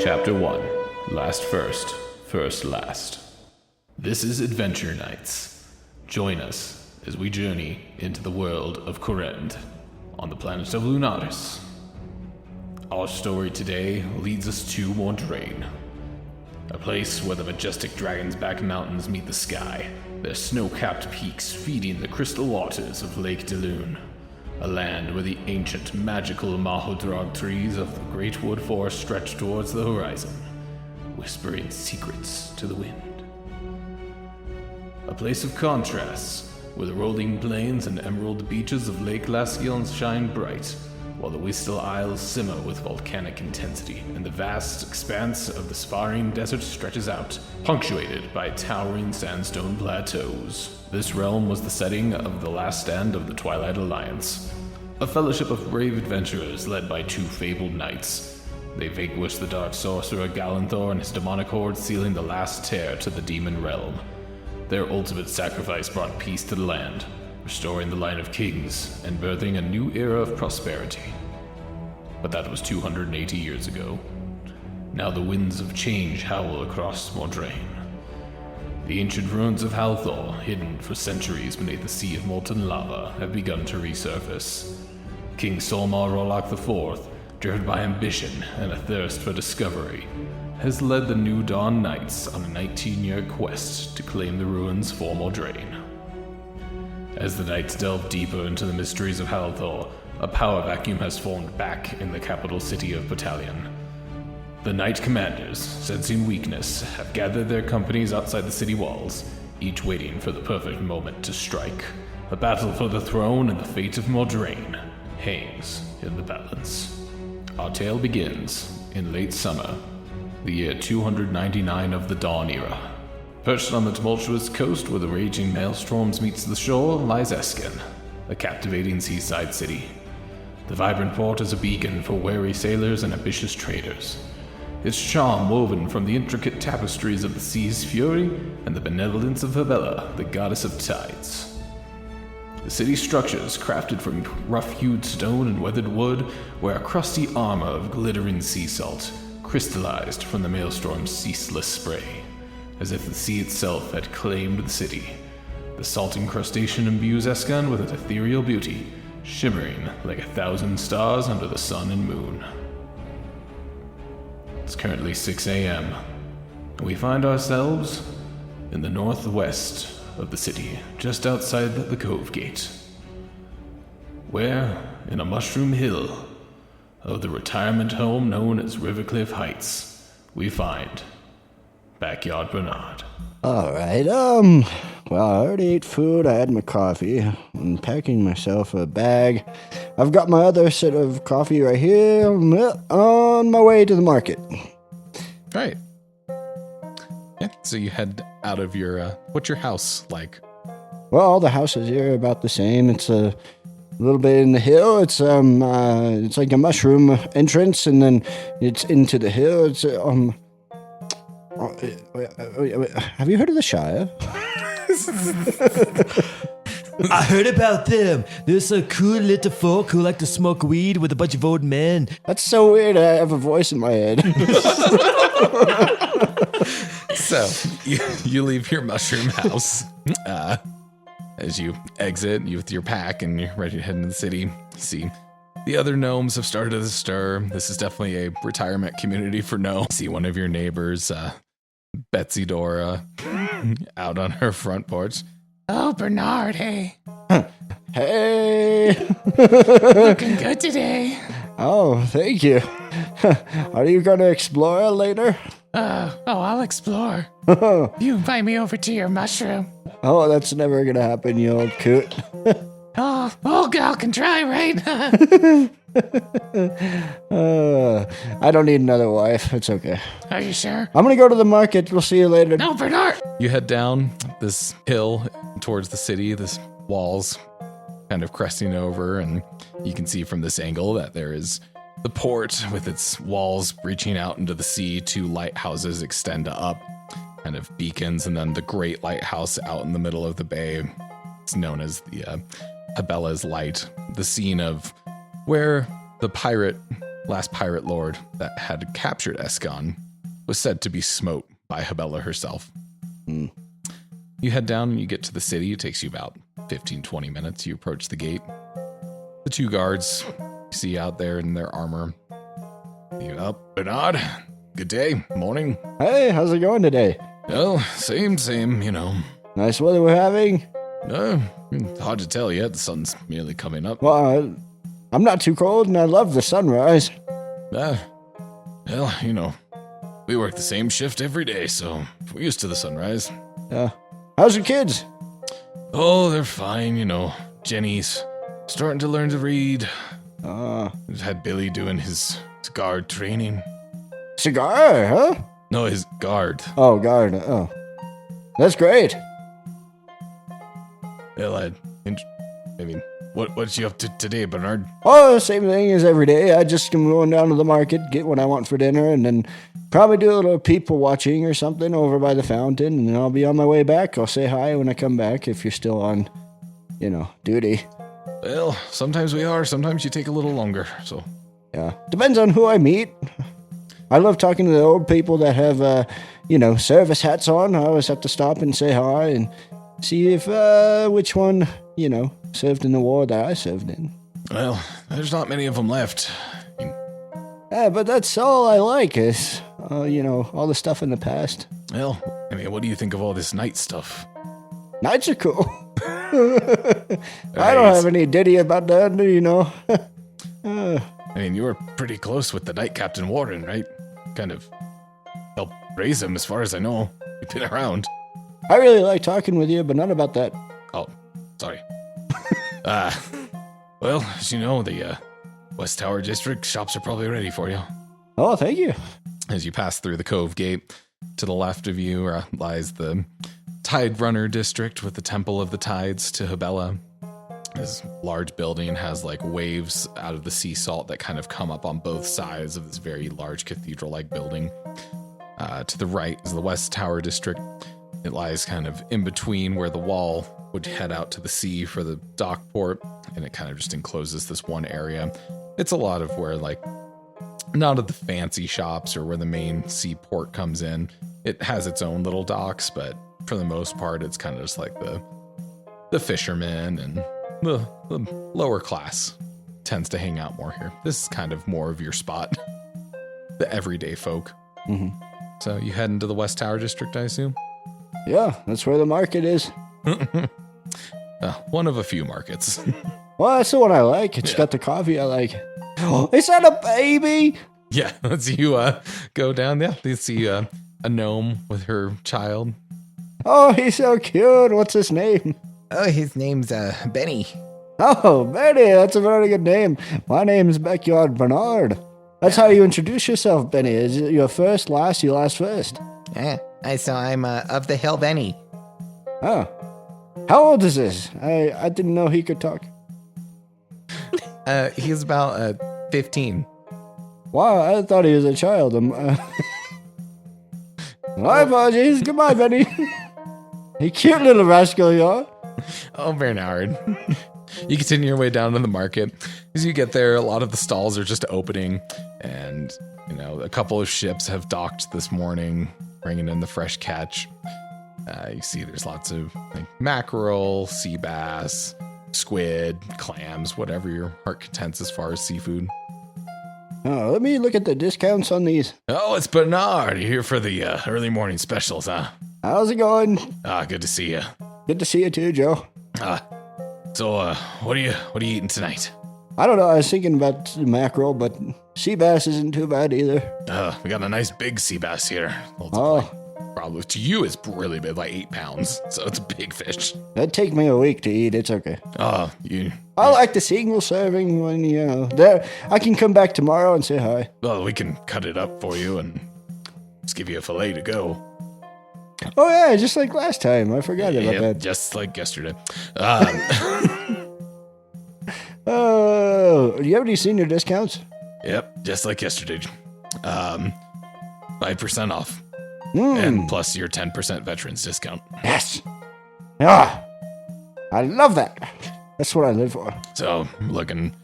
Chapter 1. Last first, first last. This is Adventure Nights. Join us as we journey into the world of Korend on the planet of Lunatus. Our story today leads us to Mordrain, a place where the majestic Dragon's Back Mountains meet the sky, their snow-capped peaks feeding the crystal waters of Lake Delune. A land where the ancient, magical Mahodrog trees of the Great Wood Forest stretch towards the horizon, whispering secrets to the wind. A place of contrasts, where the rolling plains and emerald beaches of Lake Lascion shine bright, while the Wistal Isles simmer with volcanic intensity, and the vast expanse of the Sfarim Desert stretches out, punctuated by towering sandstone plateaus. This realm was the setting of the last stand of the Twilight Alliance, a fellowship of brave adventurers led by two fabled knights. They vanquished the dark sorcerer Galanthor and his demonic horde, sealing the last tear to the demon realm. Their ultimate sacrifice brought peace to the land, restoring the line of kings and birthing a new era of prosperity. But that was 280 years ago. Now the winds of change howl across Mordrain. The ancient ruins of Halthor, hidden for centuries beneath the sea of molten lava, have begun to resurface. King Solmar Rolak IV, driven by ambition and a thirst for discovery, has led the New Dawn Knights on a 19-year quest to claim the ruins for Mordrain. As the Knights delve deeper into the mysteries of Halthor, a power vacuum has formed back in the capital city of Battalion. The Knight Commanders, sensing weakness, have gathered their companies outside the city walls, each waiting for the perfect moment to strike. A battle for the throne and the fate of Mordrain hangs in the balance. Our tale begins in late summer, the year 299 of the Dawn Era. Perched on the tumultuous coast where the raging maelstorms meets the shore lies Esken, a captivating seaside city. The vibrant port is a beacon for wary sailors and ambitious traders, its charm woven from the intricate tapestries of the sea's fury and the benevolence of Havela, the goddess of tides. The city's structures, crafted from rough-hewed stone and weathered wood, wear a crusty armor of glittering sea salt, crystallized from the maelstrom's ceaseless spray, as if the sea itself had claimed the city. The salt incrustation imbues Eskan with its ethereal beauty, shimmering like 1,000 stars under the sun and moon. It's currently 6 a.m. We find ourselves in the northwest of the city, just outside the Cove Gate, where, in a mushroom hill of the retirement home known as Rivercliff Heights, we find Backyard Bernard. Alright, well, I already ate food, I had my coffee, I'm packing myself a bag. I've got my other set of coffee right here, I'm on my way to the market. Right. Yeah, so you head out of your, what's your house like? Well, all the houses here are about the same. It's a little bit in the hill. It's like a mushroom entrance, and then it's into the hill. It's have you heard of the Shire? I heard about them. There's a cool little folk who like to smoke weed with a bunch of old men. That's so weird. I have a voice in my head. So you leave your mushroom house. As you exit, you with your pack and you're ready to head into the city. You see the other gnomes have started to stir. This is definitely a retirement community for gnomes. See one of your neighbors, Betsy Dora, out on her front porch. Oh, Bernard, hey. Hey! Looking good today. Oh, thank you. Are you going to explore later? I'll explore. You invite me over to your mushroom. Oh, that's never going to happen, you old coot. Oh, old gal can try, right? I don't need another wife. It's okay. Are you sure? I'm going to go to the market. We'll see you later. No, Bernard. You head down this hill towards the city, this walls kind of cresting over, and you can see from this angle that there is the port with its walls reaching out into the sea. Two lighthouses extend up, kind of beacons, and then the great lighthouse out in the middle of the bay. It's known as the Habella's Light, the scene of where the pirate last pirate lord that had captured Escon, was said to be smote by Habella herself. You head down and you get to the city. It takes you about 15-20 minutes. You approach the gate. The 2 guards you see out there in their armor. You up, Bernard? Good day, morning. Hey, how's it going today? Well, same, you know. Nice weather we're having. Hard to tell yet. The sun's merely coming up. Well, I'm not too cold, and I love the sunrise. Well, you know, we work the same shift every day, so we're used to the sunrise. How's your kids? Oh, they're fine, you know. Jenny's starting to learn to read. We've had Billy doing his guard training. Cigar, huh? No, his guard. Oh, guard. Oh, that's great. Well, I mean, what's you up to today, Bernard? Oh, same thing as every day. I just am going down to the market, get what I want for dinner, and then probably do a little people watching or something over by the fountain, and then I'll be on my way back. I'll say hi when I come back if you're still on, duty. Well, sometimes we are. Sometimes you take a little longer, so. Yeah. Depends on who I meet. I love talking to the old people that have, service hats on. I always have to stop and say hi and see if, which one, served in the war that I served in. Well, there's not many of them left. Yeah, but that's all I like is, all the stuff in the past. Well, I mean, what do you think of all this night stuff? Nights are cool. I don't have any ditty about that, I mean, you were pretty close with the Night Captain Warren, right? Kind of helped raise him, as far as I know. You've been around. I really like talking with you, but not about that. Oh, sorry. Well, as you know, the West Tower District shops are probably ready for you. Oh, thank you. As you pass through the Cove Gate, to the left of you lies the Tide Runner District with the Temple of the Tides to Habella. This large building has like waves out of the sea salt that kind of come up on both sides of this very large cathedral-like building. To the right is the West Tower District. It lies kind of in between where the wall would head out to the sea for the dock port, and it kind of just encloses this one area. It's a lot of where, like, not of the fancy shops or where the main seaport comes in. It has its own little docks, but for the most part, it's kind of just like the fishermen and the lower class tends to hang out more here. This is kind of more of your spot. The everyday folk. Mm-hmm. So you head into the West Tower District, I assume? Yeah, that's where the market is. One of a few markets. Well, that's the one I like. It's got the coffee I like. Oh, is that a baby? Yeah, as you go down there, you see a gnome with her child. Oh, he's so cute. What's his name? Oh, his name's Benny. Oh, Benny, that's a very good name. My name's Backyard Bernard. That's how you introduce yourself, Benny. Is it your first, last, you last first? So I'm of the hill Benny. Oh. How old is this? I didn't know he could talk. He's about 15. Wow, I thought he was a child. My apologies. Goodbye, Benny. You cute little rascal you are. Oh, Bernard. You continue your way down to the market. As you get there, a lot of the stalls are just opening, and a couple of ships have docked this morning, bringing in the fresh catch. You see there's lots of mackerel, sea bass, squid, clams, whatever your heart contents as far as seafood. Oh, let me look at the discounts on these. Oh, it's Bernard. You're here for the early morning specials, huh? How's it going? Good to see you. Good to see you too, Joe. So, what are you eating tonight? I don't know. I was thinking about mackerel, but sea bass isn't too bad either. We got a nice big sea bass here. Probably to you it's really big, like 8 pounds. So it's a big fish. That'd take me a week to eat. It's okay. I like the single serving when there. I can come back tomorrow and say hi. Well, we can cut it up for you and just give you a fillet to go. Oh yeah, just like last time. I forgot about that. Just like yesterday. Oh, do you have any senior discounts? Yep, just like yesterday. 5% off. Mm. And plus your 10% veterans discount. Yes. Ah, I love that. That's what I live for. So, looking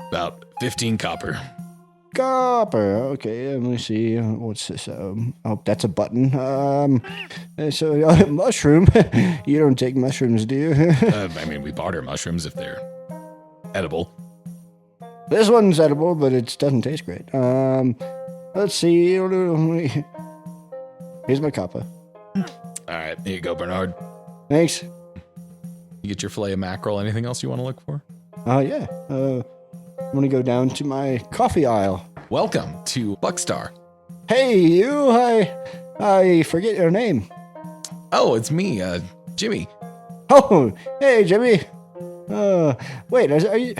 about 15 copper. Copper. Okay, let me see. What's this? Oh, that's a button. So mushroom. You don't take mushrooms, do you? I mean, we barter mushrooms if they're edible. This one's edible, but it doesn't taste great. Let's see. Here's my copper. All right, here you go, Bernard. Thanks. You get your fillet of mackerel. Anything else you want to look for? Yeah. I'm gonna go down to my coffee aisle. Welcome to Buckstar. Hey, you. I forget your name. Oh, it's me, Jimmy. Oh, hey, Jimmy. Wait, are you...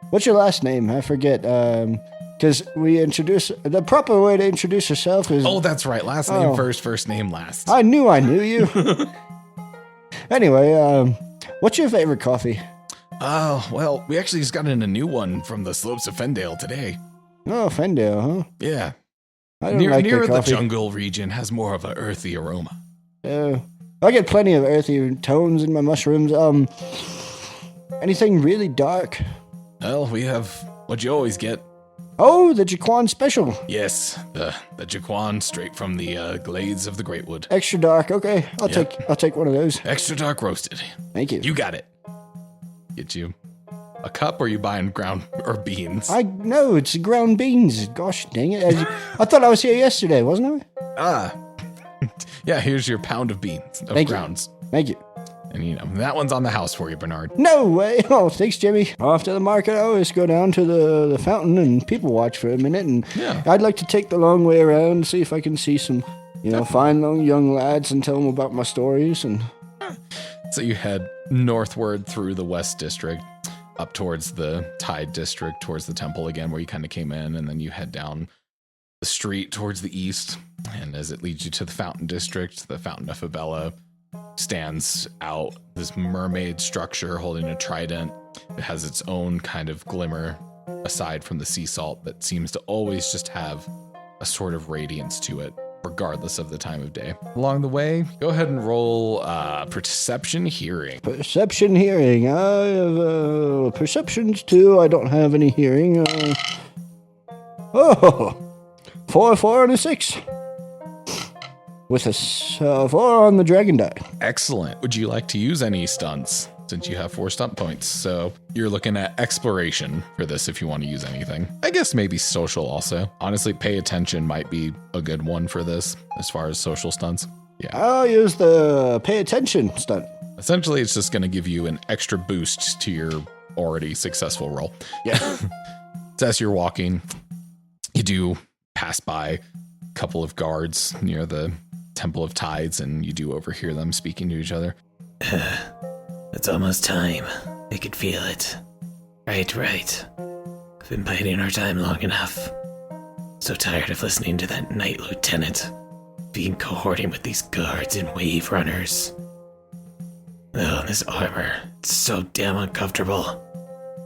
What's your last name? I forget. Because the proper way to introduce yourself is... Oh, that's right. Last name first name last. I knew you. Anyway, what's your favorite coffee? Oh, well, we actually just got in a new one from the slopes of Fendale today. Oh, Fendale, huh? Yeah. I don't like near their the coffee. jungle region has more of an earthy aroma. I get plenty of earthy tones in my mushrooms. Anything really dark? Well, we have what you always get. Oh, the Jaquan special. Yes, the Jaquan straight from the glades of the Greatwood. Extra dark. Okay, I'll Yep. take one of those. Extra dark roasted. Thank you. You got it. Get you a cup, or you buying ground or beans? I know it's ground beans. Gosh dang it! I thought I was here yesterday, wasn't I? Yeah. Here's your pound of beans of Thank you. grounds, Thank you. and that one's on the house for you, Bernard. No way. Oh, thanks, Jimmy. After the market, I always go down to the fountain and people watch for a minute. And Yeah. I'd like to take the long way around and see if I can see some, fine young lads and tell them about my stories. And So you head northward through the West District, up towards the Tide District, towards the temple again, where you kind of came in, and then you head down the street towards the east. And as it leads you to the Fountain District, the Fountain of Fabella stands out, this mermaid structure holding a trident. It has its own kind of glimmer aside from the sea salt that seems to always just have a sort of radiance to it, regardless of the time of day. Along the way, go ahead and roll perception hearing. perception, hearing. I have perceptions too. I don't have any hearing. 4 and a 6. With a 4 on the dragon die. Excellent. Would you like to use any stunts since you have 4 stunt points? So you're looking at exploration for this if you want to use anything. I guess maybe social also. Honestly, pay attention might be a good one for this as far as social stunts. Yeah. I'll use the pay attention stunt. Essentially, it's just going to give you an extra boost to your already successful roll. Yeah. So as you're walking, you do pass by a couple of guards near the Temple of Tides, and you do overhear them speaking to each other. It's almost time. I could feel it. Right. I've been biding our time long enough. So tired of listening to that Knight Lieutenant being cohorting with these guards and wave runners. Oh, this armor. It's so damn uncomfortable.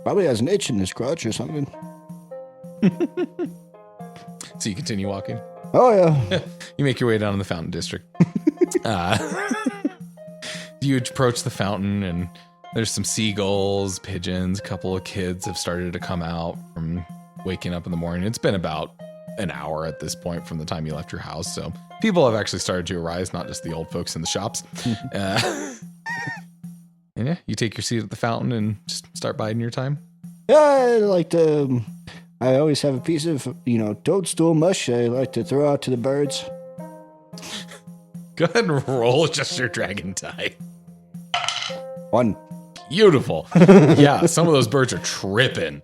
Probably has an itch in his crotch or something. So you continue walking. Oh, yeah. You make your way down to the Fountain District. You approach the fountain, and there's some seagulls, pigeons, a couple of kids have started to come out from waking up in the morning. It's been about an hour at this point from the time you left your house, so people have actually started to arise, not just the old folks in the shops. And yeah, you take your seat at the fountain and just start biding your time. Yeah, I like to... I always have a piece of, toadstool mush I like to throw out to the birds. Go ahead and roll just your dragon die. 1. Beautiful. Yeah, some of those birds are tripping.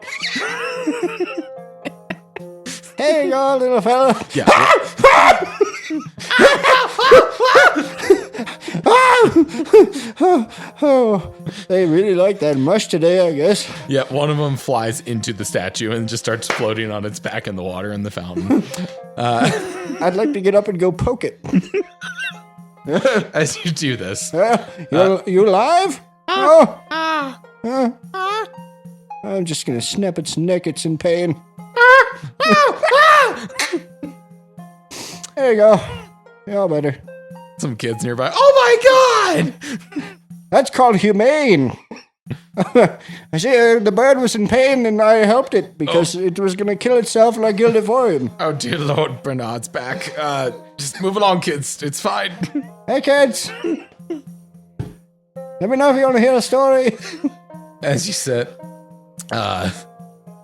Hey, you go, little fella. Yeah. Oh, they really like that mush today, I guess. Yeah, one of them flies into the statue and just starts floating on its back in the water in the fountain. I'd like to get up and go poke it. As you do this, You live? I'm just gonna snap its neck. It's in pain. There you go. You're all better. some kids nearby. Oh my god! That's called humane. I see the bird was in pain and I helped it because it was going to kill itself and I killed it for him. Oh, dear Lord, Bernard's back. Just move along, kids. It's fine. Hey, kids. Let me know if you want to hear a story. As you sit,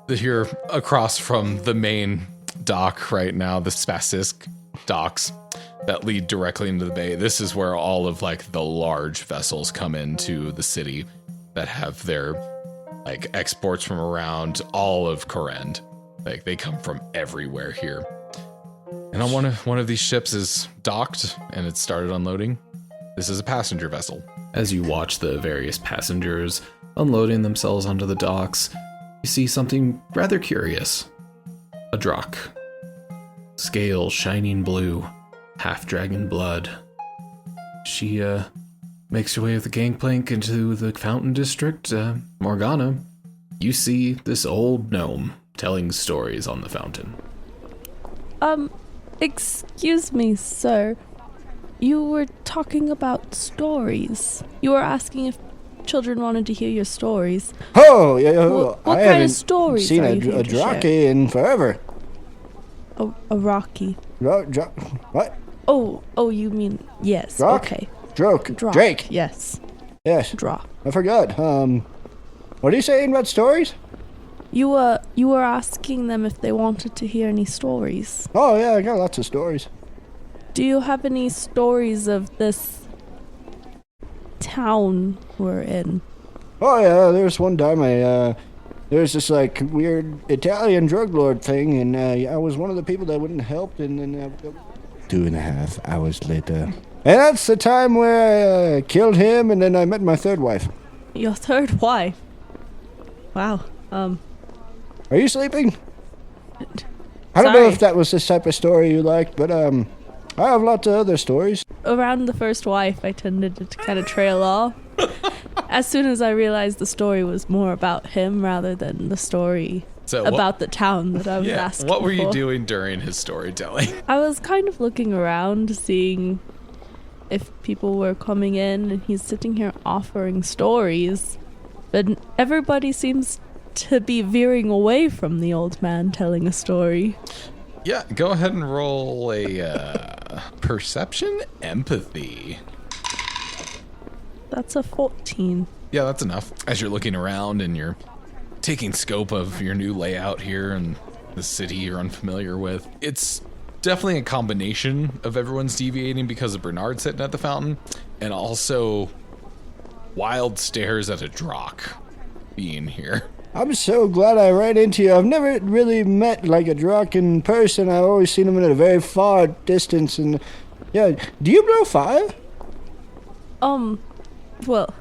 you're across from the main dock right now, the Spasisk docks that lead directly into the bay. This is where all of like the large vessels come into the city that have their like exports from around all of Korend. Like they come from everywhere here. And on one of these ships is docked and it started unloading. This is a passenger vessel. As you watch the various passengers unloading themselves onto the docks, you see something rather curious. A Drock. Scale shining blue, half dragon blood. She makes her way with the gangplank into the fountain district. Morganna, you see this old gnome telling stories on the fountain. Excuse me, sir. You were talking about stories. You were asking if children wanted to hear your stories. Oh, yeah. What I kind haven't of stories seen are a you here to Drake share? in forever. A Rocky. What? Oh, you mean, yes, Drock? okay. Droke. Drock, Drake. yes. Yes. Drock. I forgot. What are you saying about stories? You were asking them if they wanted to hear any stories. Oh, yeah, I got lots of stories. Do you have any stories of this town we're in? Oh, yeah, there's one time there's this, like, weird Italian drug lord thing, and I was one of the people that wouldn't help, and then 2.5 hours later. And that's the time where I killed him, and then I met my third wife. Your third wife? Wow, Are you sleeping? I don't know Sorry. if that was this type of story you liked, but I have lots of other stories. Around the first wife, I tended to kind of trail off. As soon as I realized the story was more about him rather than the story about the town that I was asking what were you for. doing during his storytelling? I was kind of looking around, seeing if people were coming in, and he's sitting here offering stories, but everybody seems to be veering away from the old man telling a story. Yeah, go ahead and roll a perception empathy. That's a 14. Yeah, that's enough. As you're looking around and you're taking scope of your new layout here and the city you're unfamiliar with, it's definitely a combination of everyone's deviating because of Bernard sitting at the fountain, and also wild stares at a Drock being here. I'm so glad I ran into you. I've never really met like a Drock in person. I've always seen him at a very far distance. And yeah, do you blow fire? Well,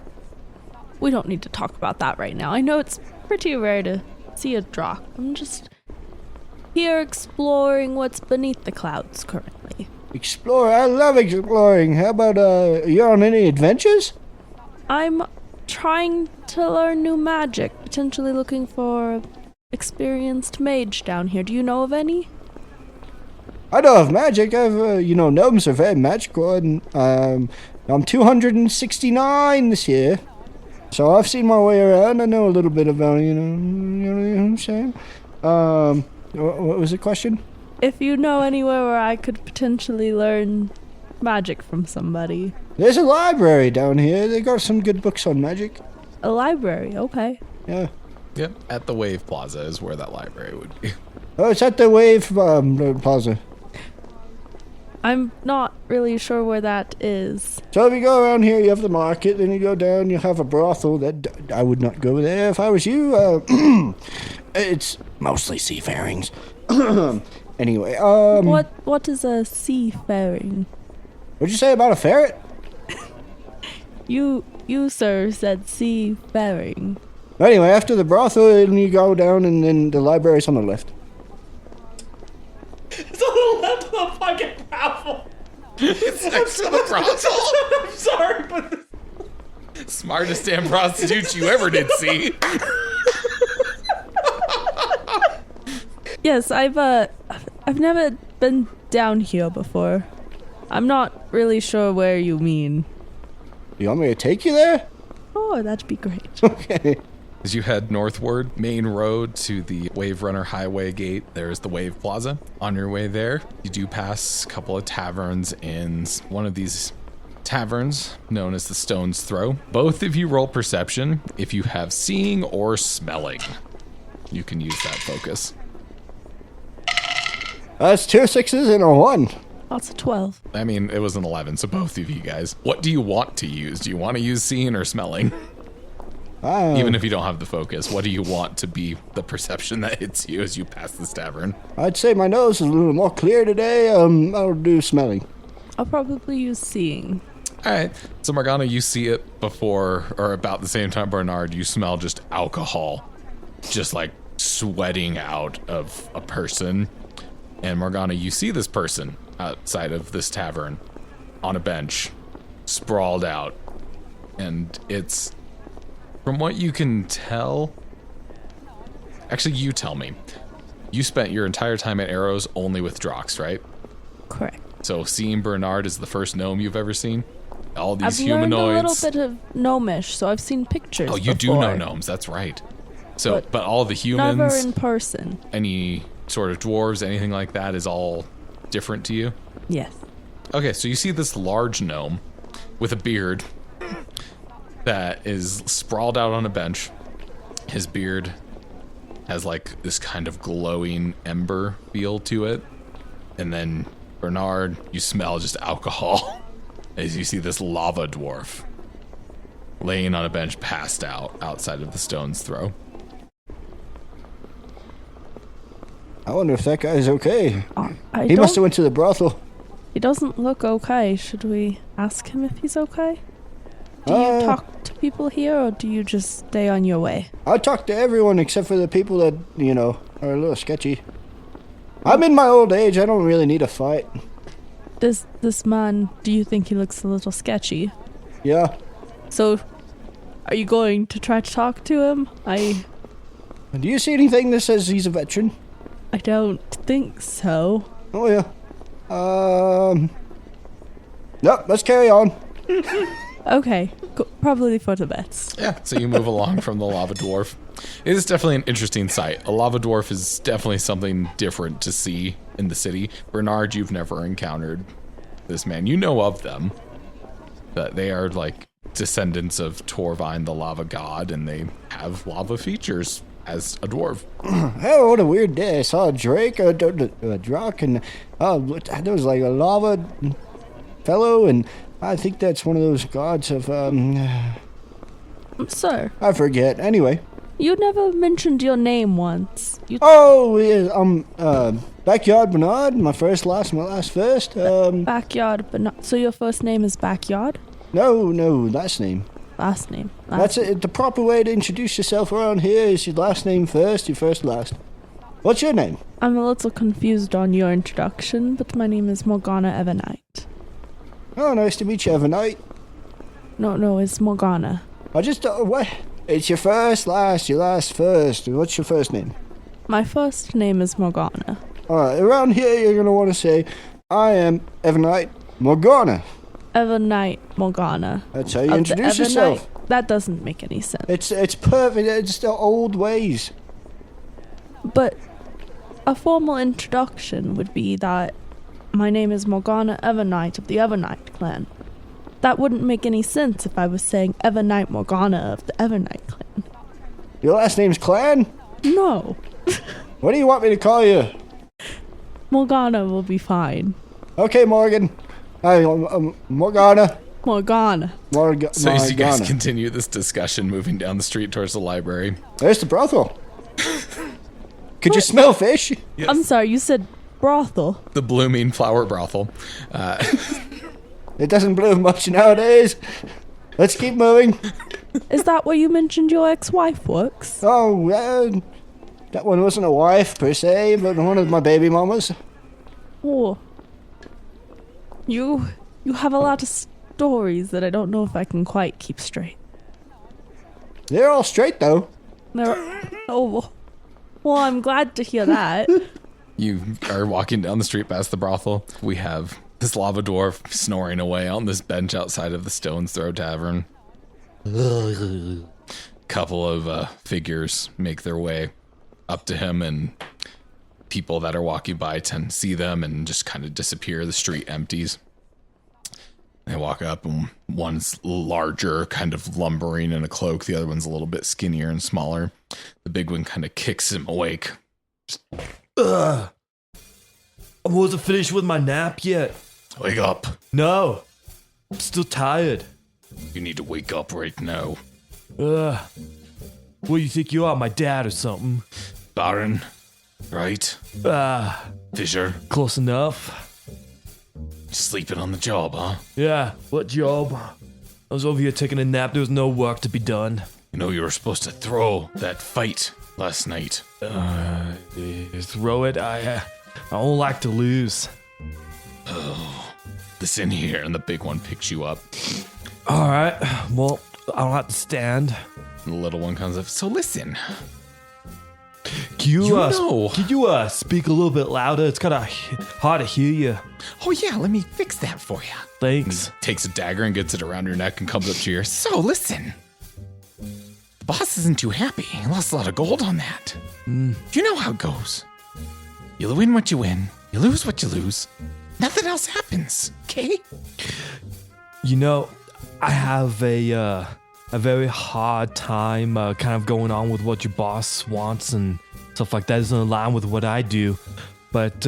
we don't need to talk about that right now. I know it's pretty rare to see a Drock. I'm just here exploring what's beneath the clouds currently. Explore. I love exploring. How about you're on any adventures? I'm trying to learn new magic, potentially looking for an experienced mage down here. Do you know of any? I know of magic. I've gnomes are very magical, and I'm 269 this year, so I've seen my way around. I know a little bit about you know what I'm saying. What was the question? If you know anywhere where I could potentially learn magic from somebody. There's a library down here. They got some good books on magic. A library, okay. Yeah. Yep, at the Wave Plaza is where that library would be. Oh, it's at the Wave Plaza. I'm not really sure where that is. So if you go around here, you have the market, then you go down, you have a brothel. That I would not go there if I was you. It's mostly seafarings. Anyway, What is a seafaring? what'd you say about a ferret? You sir said seafaring. Anyway, after the brothel, then you go down, and then the library's on the left. It's on the left of the fucking raffle. It's next to the brothel. I'm sorry, but Smartest damn prostitute you ever did see. Yes, I've never been down here before. I'm not really sure where you mean. You want me to take you there? Sure, that'd be great. Okay. As you head northward, main road to the Wave Runner Highway gate, there's the Wave Plaza. On your way there, you do pass a couple of taverns in one of these taverns known as the Stone's Throw. Both of you roll perception if you have seeing or smelling. You can use that focus. That's 2 6s and a 1. That's a 12. I mean, it was an 11, so both of you guys. What do you want to use? Do you want to use seeing or smelling? Even if you don't have the focus, what do you want to be the perception that hits you as you pass this tavern? I'd say my nose is a little more clear today. I'll do smelling. I'll probably use seeing. All right. So, Morgana, you see it before or about the same time, Bernard. You smell just alcohol, just like sweating out of a person. And Morgana, you see this person outside of this tavern on a bench, sprawled out. And it's, from what you can tell, actually, you tell me. You spent your entire time at Arrows only with Drox, right? Correct. So seeing Bernard is the first gnome you've ever seen? All these I've humanoids. learned a little bit of gnomish, so I've seen pictures. Oh, you do before, know gnomes, that's right. So, but all the Never humans, in person. any sort of dwarves, anything like that is all different to you? Yes. Okay, so you see this large gnome with a beard that is sprawled out on a bench. His beard has like this kind of glowing ember feel to it. And then Bernard, you smell just alcohol as you see this lava dwarf laying on a bench passed out outside of the Stone's Throw. I wonder if that guy's okay. I He must have went to the brothel. He doesn't look okay. Should we ask him if he's okay? Do you talk to people here, or do you just stay on your way? I talk to everyone except for the people that, are a little sketchy. I'm in my old age. I don't really need a fight. This man, do you think he looks a little sketchy? Yeah. So, are you going to try to talk to him? Do you see anything that says he's a veteran? I don't think so. Oh, yeah. Yep, let's carry on. Okay, probably for the best. Yeah, so you move along from the lava dwarf. It is definitely an interesting sight. A lava dwarf is definitely something different to see in the city. Bernard, you've never encountered this man. You know of them. But they are like descendants of Torvine, the lava god, and they have lava features as a dwarf. Oh, what a weird day. I saw a drake, a drock, and there was like a lava fellow, and I think that's one of those gods of, Sir, I forget. Anyway. you never mentioned your name once. Oh, yeah, Backyard Bernard, my first last first. Backyard, but not. So your first name is Backyard? No, last name. Last name. That's it. The proper way to introduce yourself around here is your last name first, your first last. What's your name? I'm a little confused on your introduction, but my name is Morganna Evernight. Oh, nice to meet you, Evernight. No, it's Morganna. I just, what? It's your first last, your last first. What's your first name? My first name is Morganna. Alright, around here you're going to want to say, I am Evernight Morganna. Evernight Morganna. That's how you introduce yourself. That doesn't make any sense. It's perfect. It's the old ways. But a formal introduction would be that my name is Morganna Evernight of the Evernight clan. That wouldn't make any sense if I was saying Evernight Morganna of the Evernight clan. Your last name's Clan? No. What do you want me to call you? Morganna will be fine. Okay, Morgan. Morganna. Morganna. So as you guys Morganna. continue this discussion, moving down the street towards the library. There's the brothel. Could you smell fish? Yes. I'm sorry, you said brothel. The blooming flower brothel. It doesn't bloom much nowadays. Let's keep moving. Is that where you mentioned your ex-wife works? Oh, that one wasn't a wife per se, but one of my baby mamas. Oh. You have a lot of stories that I don't know if I can quite keep straight. They're all straight though. Oh, well, I'm glad to hear that. You are walking down the street past the brothel. We have this lava dwarf snoring away on this bench outside of the Stone's Throw Tavern. Couple of figures make their way up to him, and people that are walking by tend to see them and just kind of disappear. The street empties. They walk up, and one's larger, kind of lumbering in a cloak. The other one's a little bit skinnier and smaller. The big one kind of kicks him awake. I wasn't finished with my nap yet. Wake up. No, I'm still tired. You need to wake up right now. What do you think you are, my dad or something? Baren, right? Fissure, Close enough. sleeping on the job, huh? Yeah, what job? I was over here taking a nap. There was no work to be done. You know you were supposed to throw that fight last night. Throw it. I don't like to lose. Listen here, and the big one picks you up. All right. Well, I don't have to stand. And the little one comes up. So listen. Can you, know. Can you speak a little bit louder? It's kind of hard to hear you. Oh yeah, let me fix that for you. Thanks. Takes a dagger and gets it around your neck and comes up to your. So listen. The boss isn't too happy. He lost a lot of gold on that. You know how it goes. You win what you win. You lose what you lose. Nothing else happens. Okay? You know, I have a very hard time kind of going on with what your boss wants and stuff like that. Doesn't align with what I do. But,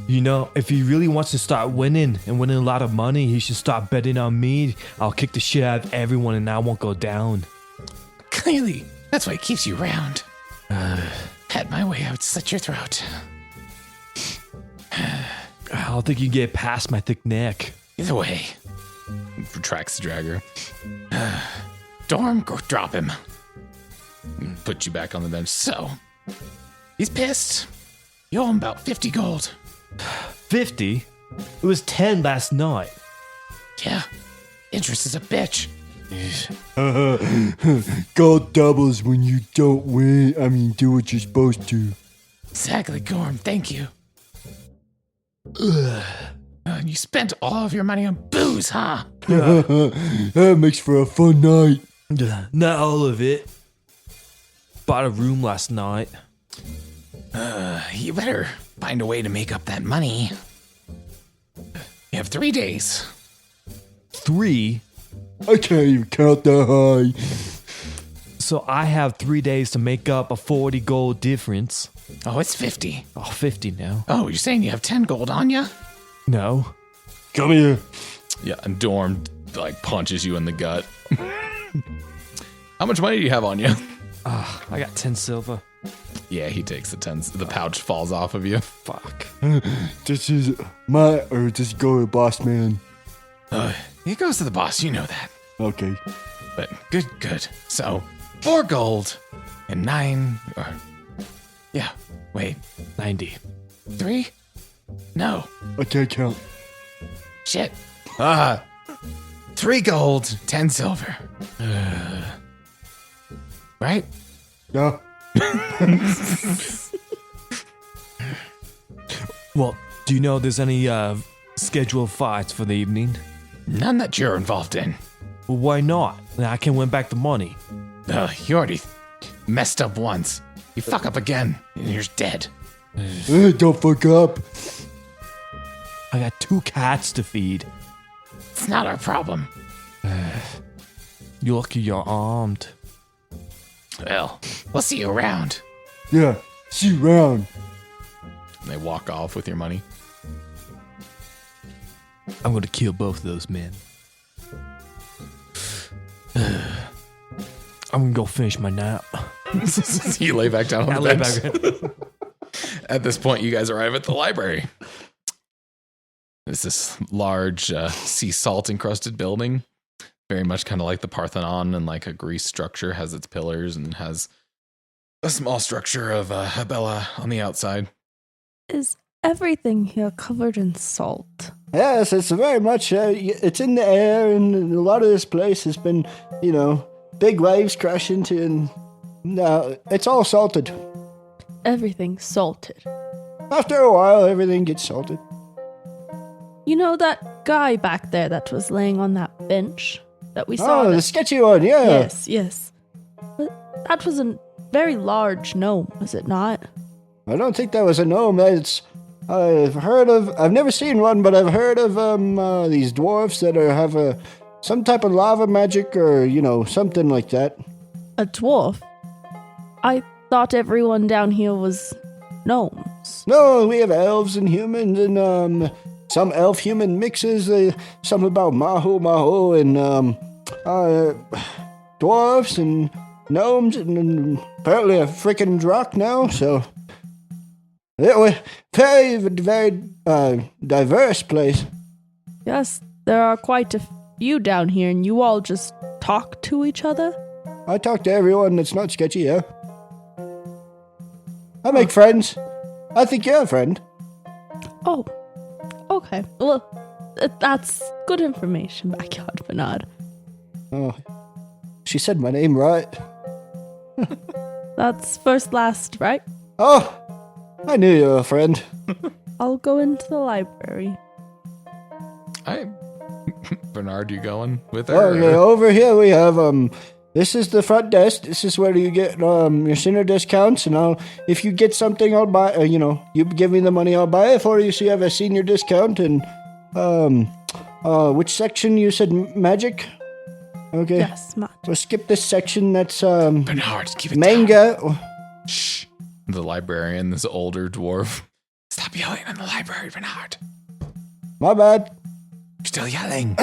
you know, if he really wants to start winning and winning a lot of money, he should start betting on me. I'll kick the shit out of everyone and I won't go down. Clearly, that's why it keeps you around. Had my way, I would slit your throat. I don't think you can get past my thick neck. Either way, Retracts the dagger. Dorm, go drop him. Put you back on the bench. So, he's pissed. You owe him about 50 gold. 50? It was 10 last night. Yeah, interest is a bitch. Gold doubles when you don't win. I mean, do what you're supposed to. Exactly, Gorm, thank you. And you spent all of your money on booze, huh? That makes for a fun night. Not all of it. Bought a room last night. You better find a way to make up that money. You have 3 days. 3? I can't even count that high. So I have 3 days to make up a 40 gold difference. Oh, it's 50. Oh, 50 now. Oh, you're saying you have 10 gold on you? No. Come here. Yeah, and Dorm like punches you in the gut. How much money do you have on you? I got 10 silver. Yeah, he takes the tens. The pouch falls off of you. Fuck. This is my, or just go to boss man. It goes to the boss, you know that. Okay. But good. So, 4 gold and 9, or, yeah, wait, 90. 3? No, I can't count. shit. 3 gold, 10 silver. Right? Yeah. Well, do you know there's any scheduled fights for the evening? None that you're involved in. Well, why not? I can win back the money. You already messed up once. You fuck up again, and you're dead. Don't fuck up. I got 2 cats to feed. It's not our problem. You're lucky you're armed. Well, we'll see you around. Yeah. See you around. And they walk off with your money. I'm gonna kill both of those men. I'm gonna go finish my nap. You lay back down on I the lay bench. back. At this point, you guys arrive at the library. It's this large, sea salt encrusted building. Very much kind of like the Parthenon, and like a Greece structure, has its pillars and has a small structure of a bella on the outside. Is everything here covered in salt? Yes, it's very much, it's in the air, and a lot of this place has been, big waves crash into, and no, it's all salted. Everything salted. After a while, everything gets salted. You know that guy back there that was laying on that bench? that we saw. Oh, the sketchy one, yeah. Yes. But that was a very large gnome, was it not? I don't think that was a gnome. I've never seen one, but I've heard of these dwarfs that have some type of lava magic or, something like that. A dwarf? I thought everyone down here was gnomes. No, we have elves and humans and some elf-human mixes. Some about maho and dwarfs and gnomes and apparently a freaking drock now, so... It was very, very diverse place. Yes, there are quite a few down here, and you all just talk to each other? I talk to everyone that's not sketchy, yeah. I make friends. I think you're a friend. Oh, okay. Well, that's good information, Backyard Bernard. Oh, she said my name right. That's first last, right? Oh, I knew you were a friend. I'll go into the library. Bernard, you going with her? Okay, over here we have, this is the front desk. This is where you get, your senior discounts, and if you get something, I'll buy, you give me the money, I'll buy it for you, so you have a senior discount, and, which section you said magic? Okay. Yes, magic. We'll skip this section, that's, Bernard, keep it manga. down. Shh. The librarian, this older dwarf. Stop yelling in the library, Bernard. My bad. You're still yelling.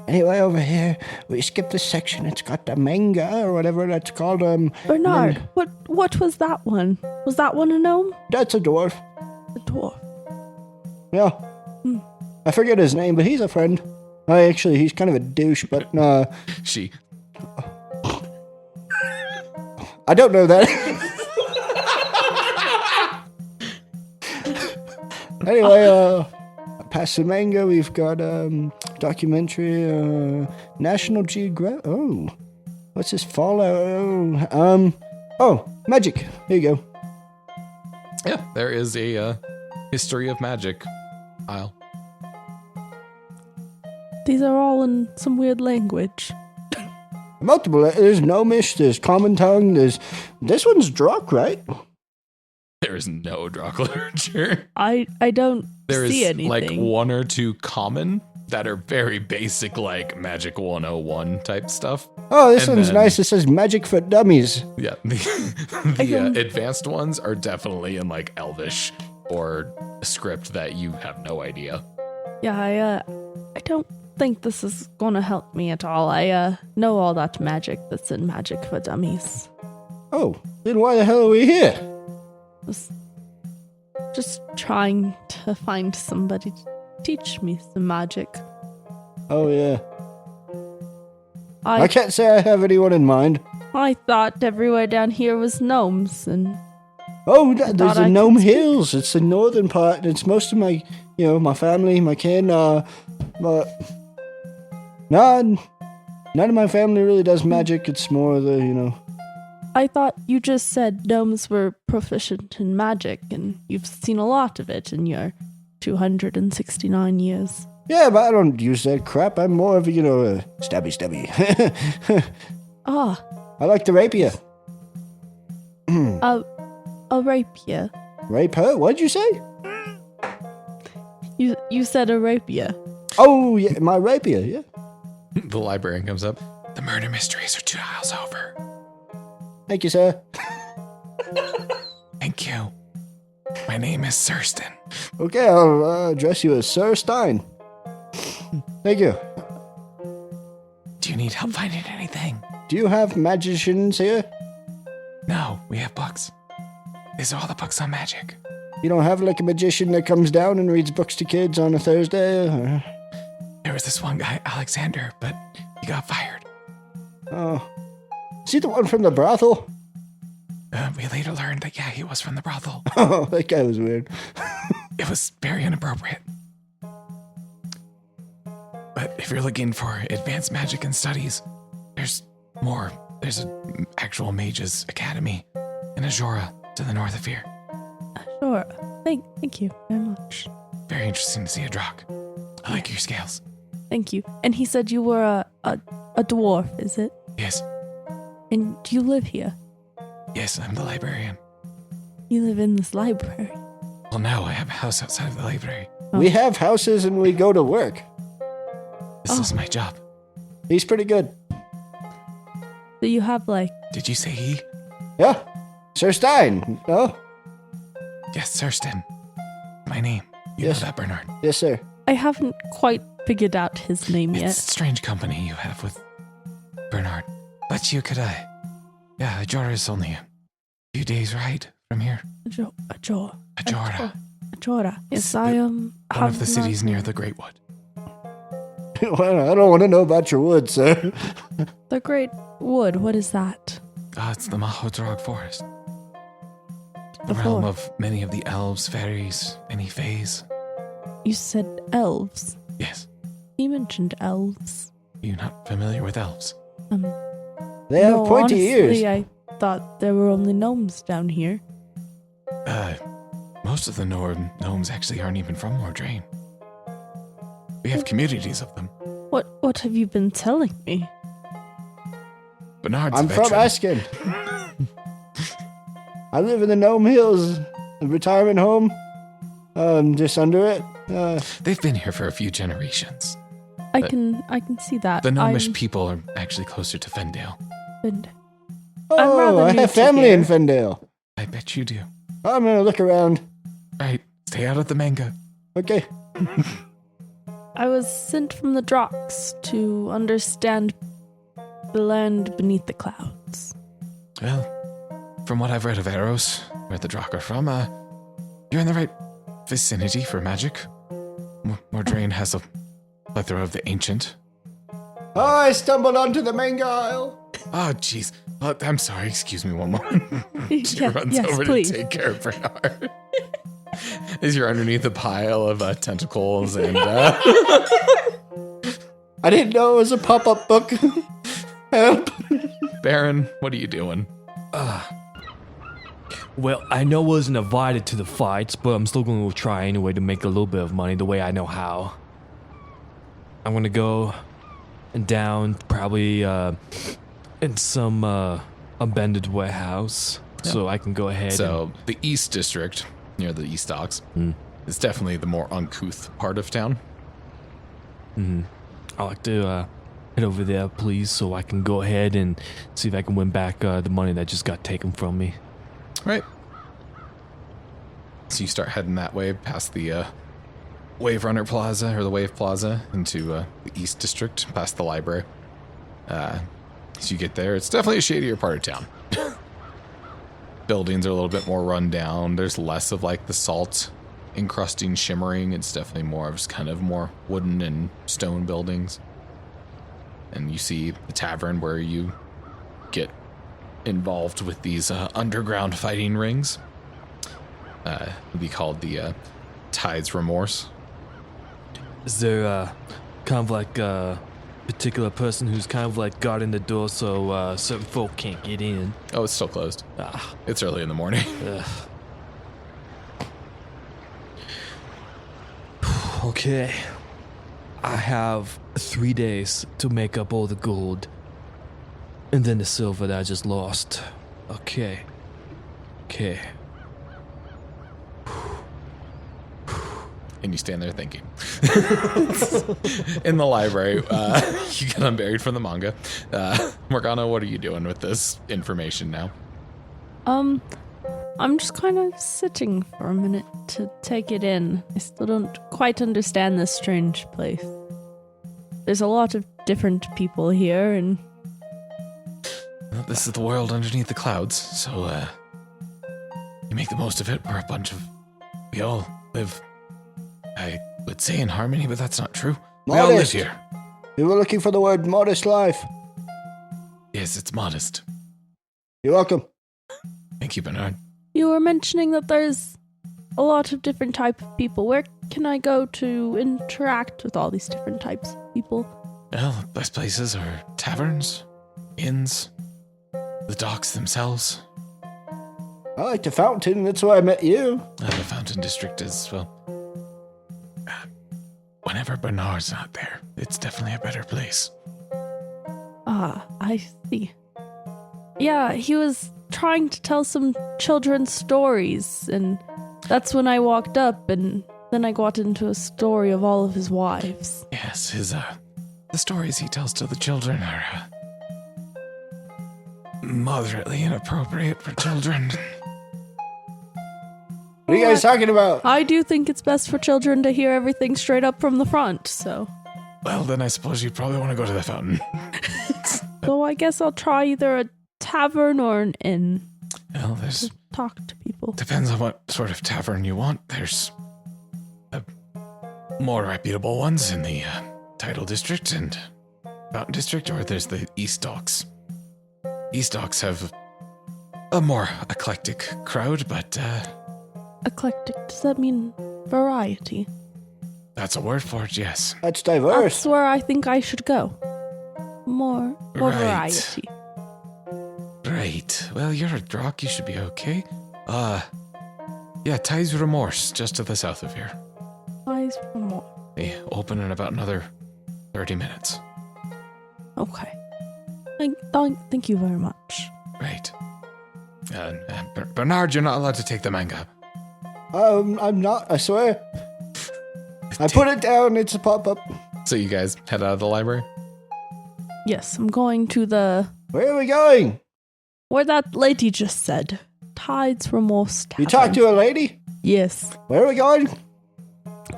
Anyway, over here, we skip this section. It's got the manga or whatever that's called. Bernard, what was that one? Was that one a gnome? That's a dwarf. A dwarf. Yeah. I forget his name, but he's a friend. Actually, he's kind of a douche, but She. I don't know that. Anyway, past the manga, we've got documentary, National Geographic. Oh, what's this Fallout? Magic. Here you go. Yeah, there is a history of magic aisle. These are all in some weird language. Multiple. There's Gnomish. There's Common Tongue. This one's Drock, right? There is no Drock literature. I don't There see is anything. like one or two common that are very basic, like Magic 101 type stuff. Oh, this And one's then- nice. It says Magic for Dummies. Yeah, the advanced ones are definitely in like Elvish or a script that you have no idea. Yeah, I don't think this is gonna help me at all. I know all that magic that's in Magic for Dummies. Oh, then why the hell are we here? Was just trying to find somebody to teach me some magic. Oh, yeah. I can't say I have anyone in mind. I thought everywhere down here was gnomes, and Oh, there's thought the I Gnome could speak. Hills. It's the northern part, and it's most of my, my family, my kin, but none of my family really does magic. It's more the, I thought you just said gnomes were proficient in magic, and you've seen a lot of it in your 269 years. Yeah, but I don't use that crap. I'm more of a, stabby. Ah, I like the rapier. a rapier. Rapier? What'd you say? You said a rapier. Oh, yeah, my rapier, yeah. The librarian comes up. The murder mysteries are 2 aisles over. Thank you, sir. Thank you. My name is Thurston. Okay, I'll address you as Sir Stein. Thank you. Do you need help finding anything? Do you have magicians here? No, we have books. These are all the books on magic. You don't have like a magician that comes down and reads books to kids on a Thursday? Or... There was this one guy, Alexander, but he got fired. Oh. Is he the one from the brothel? We later learned that, yeah, he was from the brothel. Oh, that guy was weird. It was very inappropriate. But if you're looking for advanced magic and studies, there's more. There's an actual mages academy in Ajora to the north of here. Sure. Thank you very much. Very interesting to see a Drock. I like your scales. Thank you. And he said you were a dwarf, is it? Yes. And do you live here? Yes, I'm the librarian. You live in this library. Well, no, I have a house outside of the library. We have houses and we go to work. This is my job. He's pretty good. So you have like... Did you say he? Yeah. Sir Stein. Oh, Yes, Thurston. My name. You Yes. know that, Bernard. yes, sir. I haven't quite figured out his name It's yet. strange company you have with Bernard. But you could, yeah, Ajora is only a few days' ride from here. Ajora. Yes, I One of the cities near the Great Wood. Well, I don't want to know about your wood, sir. The Great Wood. What is that? It's the Mahodrog Forest. The The realm forest. of many of the elves, fairies, many fays. You said elves. Yes. You mentioned elves. You're not familiar with elves? They have No, pointy honestly, ears. I thought there were only gnomes down here. Most of the gnomes actually aren't even from Mordrain. We have communities of them. What have you been telling me? Bernard's I'm a from veteran. Askin. I live in the Gnome Hills, a retirement home. Just under it. They've been here for a few generations. I can see that. The gnomish I'm- people are actually closer to Fendale. and- Oh, rather I new have to family in here. Fendale. I bet you do. I'm gonna look around. Right, stay out of the manga. Okay. I was sent from the Drox to understand the land beneath the clouds. Well, from what I've read of Eros, where the Drak are from, you're in the right vicinity for magic. Mordrain has a plethora of the ancient. Oh, I stumbled onto the manga aisle. Oh, jeez. I'm sorry, excuse me one moment. She Yeah, runs yes, over please. to take care of Bernard. As you're underneath a pile of tentacles and... I didn't know it was a pop-up book. Help. Baren, what are you doing? Well, I know I wasn't invited to the fights, but I'm still going to try anyway to make a little bit of money the way I know how. I'm going to go and down probably in some abandoned warehouse so I can go ahead So, the East District, near the East Docks, is definitely the more uncouth part of town. I'd like to head over there, please, so I can go ahead and see if I can win back the money that just got taken from me. Right. So you start heading that way past the Wave Runner Plaza, or the Wave Plaza, into the East District, past the library. So you get there, it's definitely a shadier part of town. Buildings are a little bit more run down. There's less of like the salt encrusting, shimmering. It's definitely more of just kind of more wooden and stone buildings. And you see the tavern where you get involved with these underground fighting rings. It'd be called the Tide's Remorse. Is there kind of like a particular person who's kind of like guarding the door so certain folk can't get in? Oh, it's still closed. Ah, It's early in the morning. ugh. Okay. I have 3 days to make up all the gold. And then the silver that I just lost. Okay. And you stand there thinking. In the library, you get unburied from the manga. Morgana, what are you doing with this information now? I'm just kind of sitting for a minute to take it in. I still don't quite understand this strange place. There's a lot of different people here, and Well, this is the world underneath the clouds, so you make the most of it. We all live, I would say, in harmony, but that's not true. We all live Modest. here. You were looking for the word modest life. Yes, it's modest. You're welcome. Thank you, Bernard. you were mentioning that there's a lot of different type of people. Where can I go to interact with all these different types of people? Well, the best places are taverns, inns, the docks themselves. I like the fountain. That's where I met you. The Fountain District as well. whenever Bernard's not there. It's definitely a better place. Ah, I see. Yeah, he was trying to tell some children's stories, and that's when I walked up, and then I got into a story of all of his wives. Yes, the stories he tells to the children are moderately inappropriate for children. What are you guys talking about? I do think it's best for children to hear everything straight up from the front, so... Well, then I suppose you probably want to go to the fountain. So I guess I'll try either a tavern or an inn. Well, there's... to talk to people. Depends on what sort of tavern you want. There's more reputable ones in the Tidal District and Fountain District, or there's the East Docks. East Docks have a more eclectic crowd, but Eclectic, does that mean variety? that's a word for it, yes. That's diverse. That's where I think I should go. More Right. variety. Right. Well, you're a drock, you should be okay. Yeah, Tides Remorse, just to the south of here. Eyes for more. They open in about another 30 minutes. Okay. Thank you very much. Right. Bernard, you're not allowed to take the manga. I'm not, I swear. I put it down, it's a pop-up. So you guys head out of the library? Yes, I'm going to the... Where are we going? Where that lady just said. Tides Remorse Tavern. You talked to a lady? Yes. Where are we going?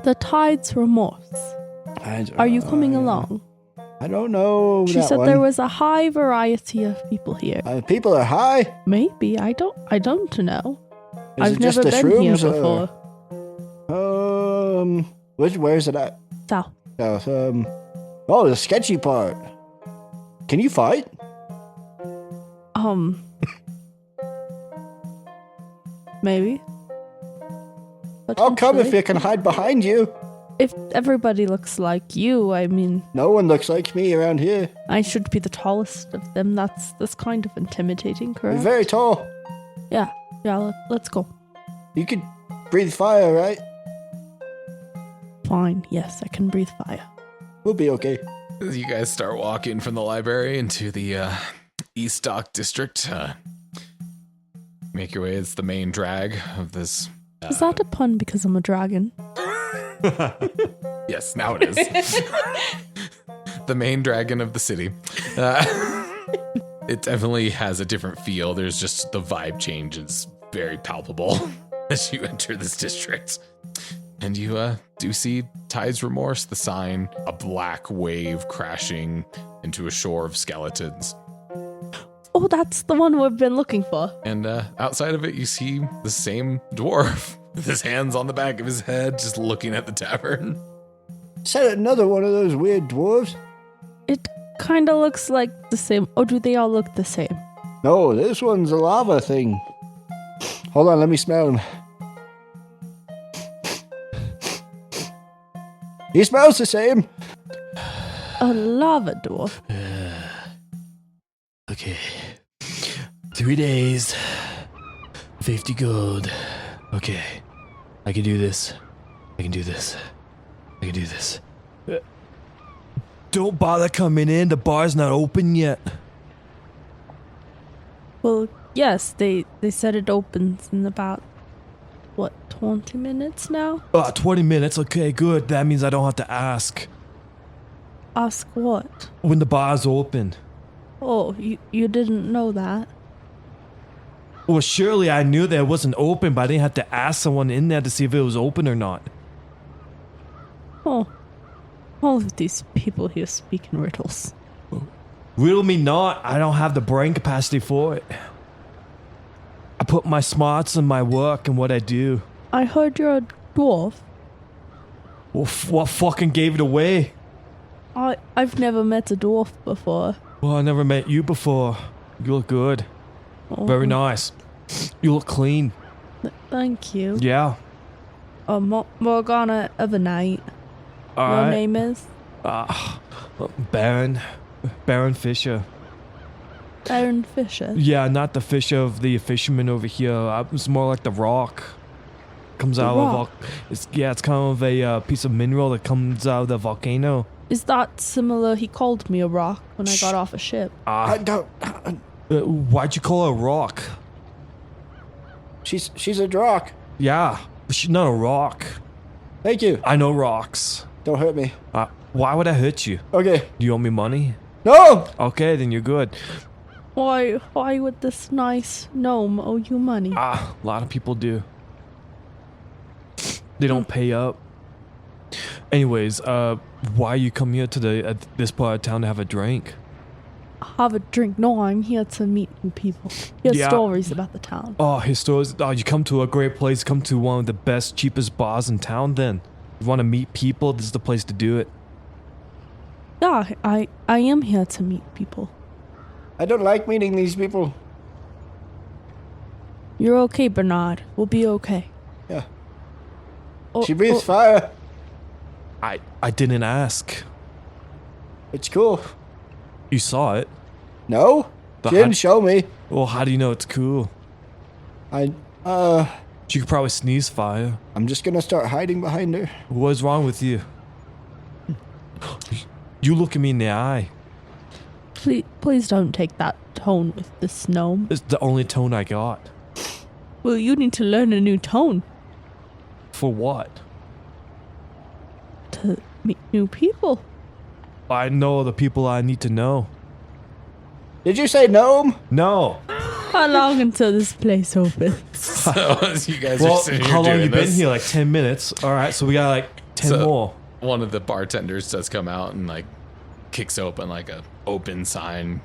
The Tides Remorse. Are you coming along? I don't know. She that said one. there was a high variety of people here. People are high. Maybe, I don't know. Is I've it just never the been here shrooms, before. Where's it at? South. South. Oh, the sketchy part. Can you fight? Maybe. I'll come if Potentially. you can hide behind you. If everybody looks like you, I mean, No one looks like me around here. I should be the tallest of them. That's kind of intimidating, You're correct? very tall. Yeah, let's go. You could breathe fire, right? Fine, yes, I can breathe fire. We'll be okay. As you guys start walking from the library into the East Dock District, make your way. It's the main drag of this. Is that a pun because I'm a dragon? Yes, now it is. The main dragon of the city. It definitely has a different feel. There's just the vibe change is very palpable as you enter this district. And you do see Tides Remorse, the sign, a black wave crashing into a shore of skeletons. Oh, that's the one we've been looking for. And outside of it, you see the same dwarf with his hands on the back of his head, just looking at the tavern. Is that another one of those weird dwarves? It kind of looks like the same. Or do they all look the same? No, this one's a lava thing. Hold on, let me smell him. He smells the same. A lava dwarf. Okay. 3 days. 50 gold. Okay. I can do this. I can do this. I can do this. Don't bother coming in. The bar's not open yet. Well, yes, they said it opens in about, 20 minutes now? 20 minutes. Okay, good. That means I don't have to ask. Ask what? When the bar's open. Oh, you didn't know that? Well, surely I knew that it wasn't open, but I didn't have to ask someone in there to see if it was open or not. Oh, all of these people here speak in riddles. Riddle me not. I don't have the brain capacity for it. I put my smarts in my work and what I do. I heard you're a dwarf. Well, what fucking gave it away? I've never met a dwarf before. Well, I never met you before. You look good. Oh, Very nice. You look clean. Thank you. Yeah. Morganna Evernight. All Your right. name is? Baren Fissure. Baren Fissure. Yeah, not the fish of the fisherman over here. I was more like the rock. comes out of rock. it's kind of a piece of mineral that comes out of the volcano. Is that similar? He called me a rock when I got off a ship. I don't. Why'd you call her a rock? She's a rock. Yeah, but she's not a rock. Thank you. I know rocks. Don't hurt me. Why would I hurt you? Okay. Do you owe me money? No. Okay, then you're good. Why would this nice gnome owe you money? A lot of people do. They don't pay up. Anyways, why you come here to this part of town to have a drink? Have a drink. No, I'm here to meet new people. Hear Yeah. stories about the town. Oh, his stores. Oh, you come to a great place. Come to one of the best, cheapest bars in town. Then, you want to meet people. This is the place to do it. Yeah, I am here to meet people. I don't like meeting these people. You're okay, Bernard. We'll be okay. Yeah. Oh, She breathes fire. I didn't ask. It's cool. You saw it. No. The She didn't hunt- show me. Well, how do you know it's cool? She could probably sneeze fire. I'm just gonna start hiding behind her. What's wrong with you? You look at me in the eye. Please don't take that tone with this gnome. It's the only tone I got. Well, you need to learn a new tone For what? to meet new people. I know the people I need to know. Did you say gnome? No. How long until this place opens? So as you guys are Well, sitting here how long doing you been this, here? Like 10 minutes. All right, so we got like 10 So- more. one of the bartenders does come out and like kicks open like a open sign,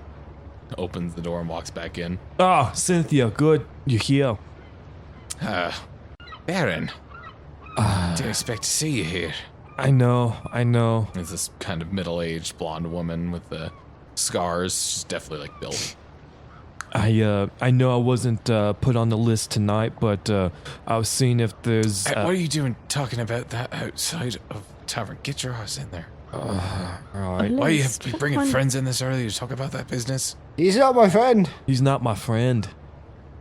opens the door and walks back in. Ah, Cynthia, good. You're here. Baren, didn't expect to see you here. I know. There's this kind of middle-aged blonde woman with the scars. She's definitely like built. I know I wasn't put on the list tonight, but I was seeing if there's. Hey, what are you doing talking about that outside of tavern? Get your ass in there. All right. Why are you List. bringing Come on. friends in this early to talk about that business? He's not my friend. He's not my friend.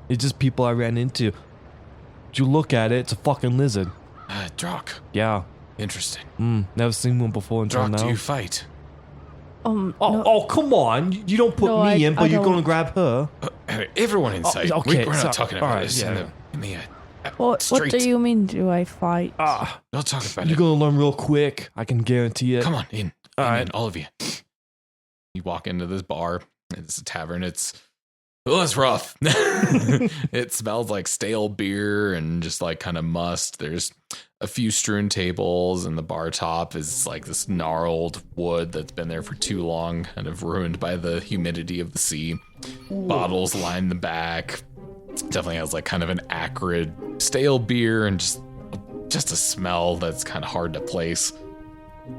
It's just people I ran into. You look at it, it's a fucking lizard. Drock. Yeah. Interesting. Never seen one before until Drock, do now. you fight? No. Oh, come on. You don't put No, me I- in, but I you're going to don't. grab her. Everyone in sight. okay, We're so- not talking about alright, this yeah. in the What street. do you mean, do I fight? We'll talk about You're it. going to learn real quick. I can guarantee it. Come on, in. Alright. In, all of you. You walk into this bar. It's a tavern. It's rough. It smells like stale beer and just like kind of must. There's a few strewn tables, and the bar top is like this gnarled wood that's been there for too long, kind of ruined by the humidity of the sea. Bottles line the back. Definitely has like kind of an acrid, stale beer and just a smell that's kind of hard to place.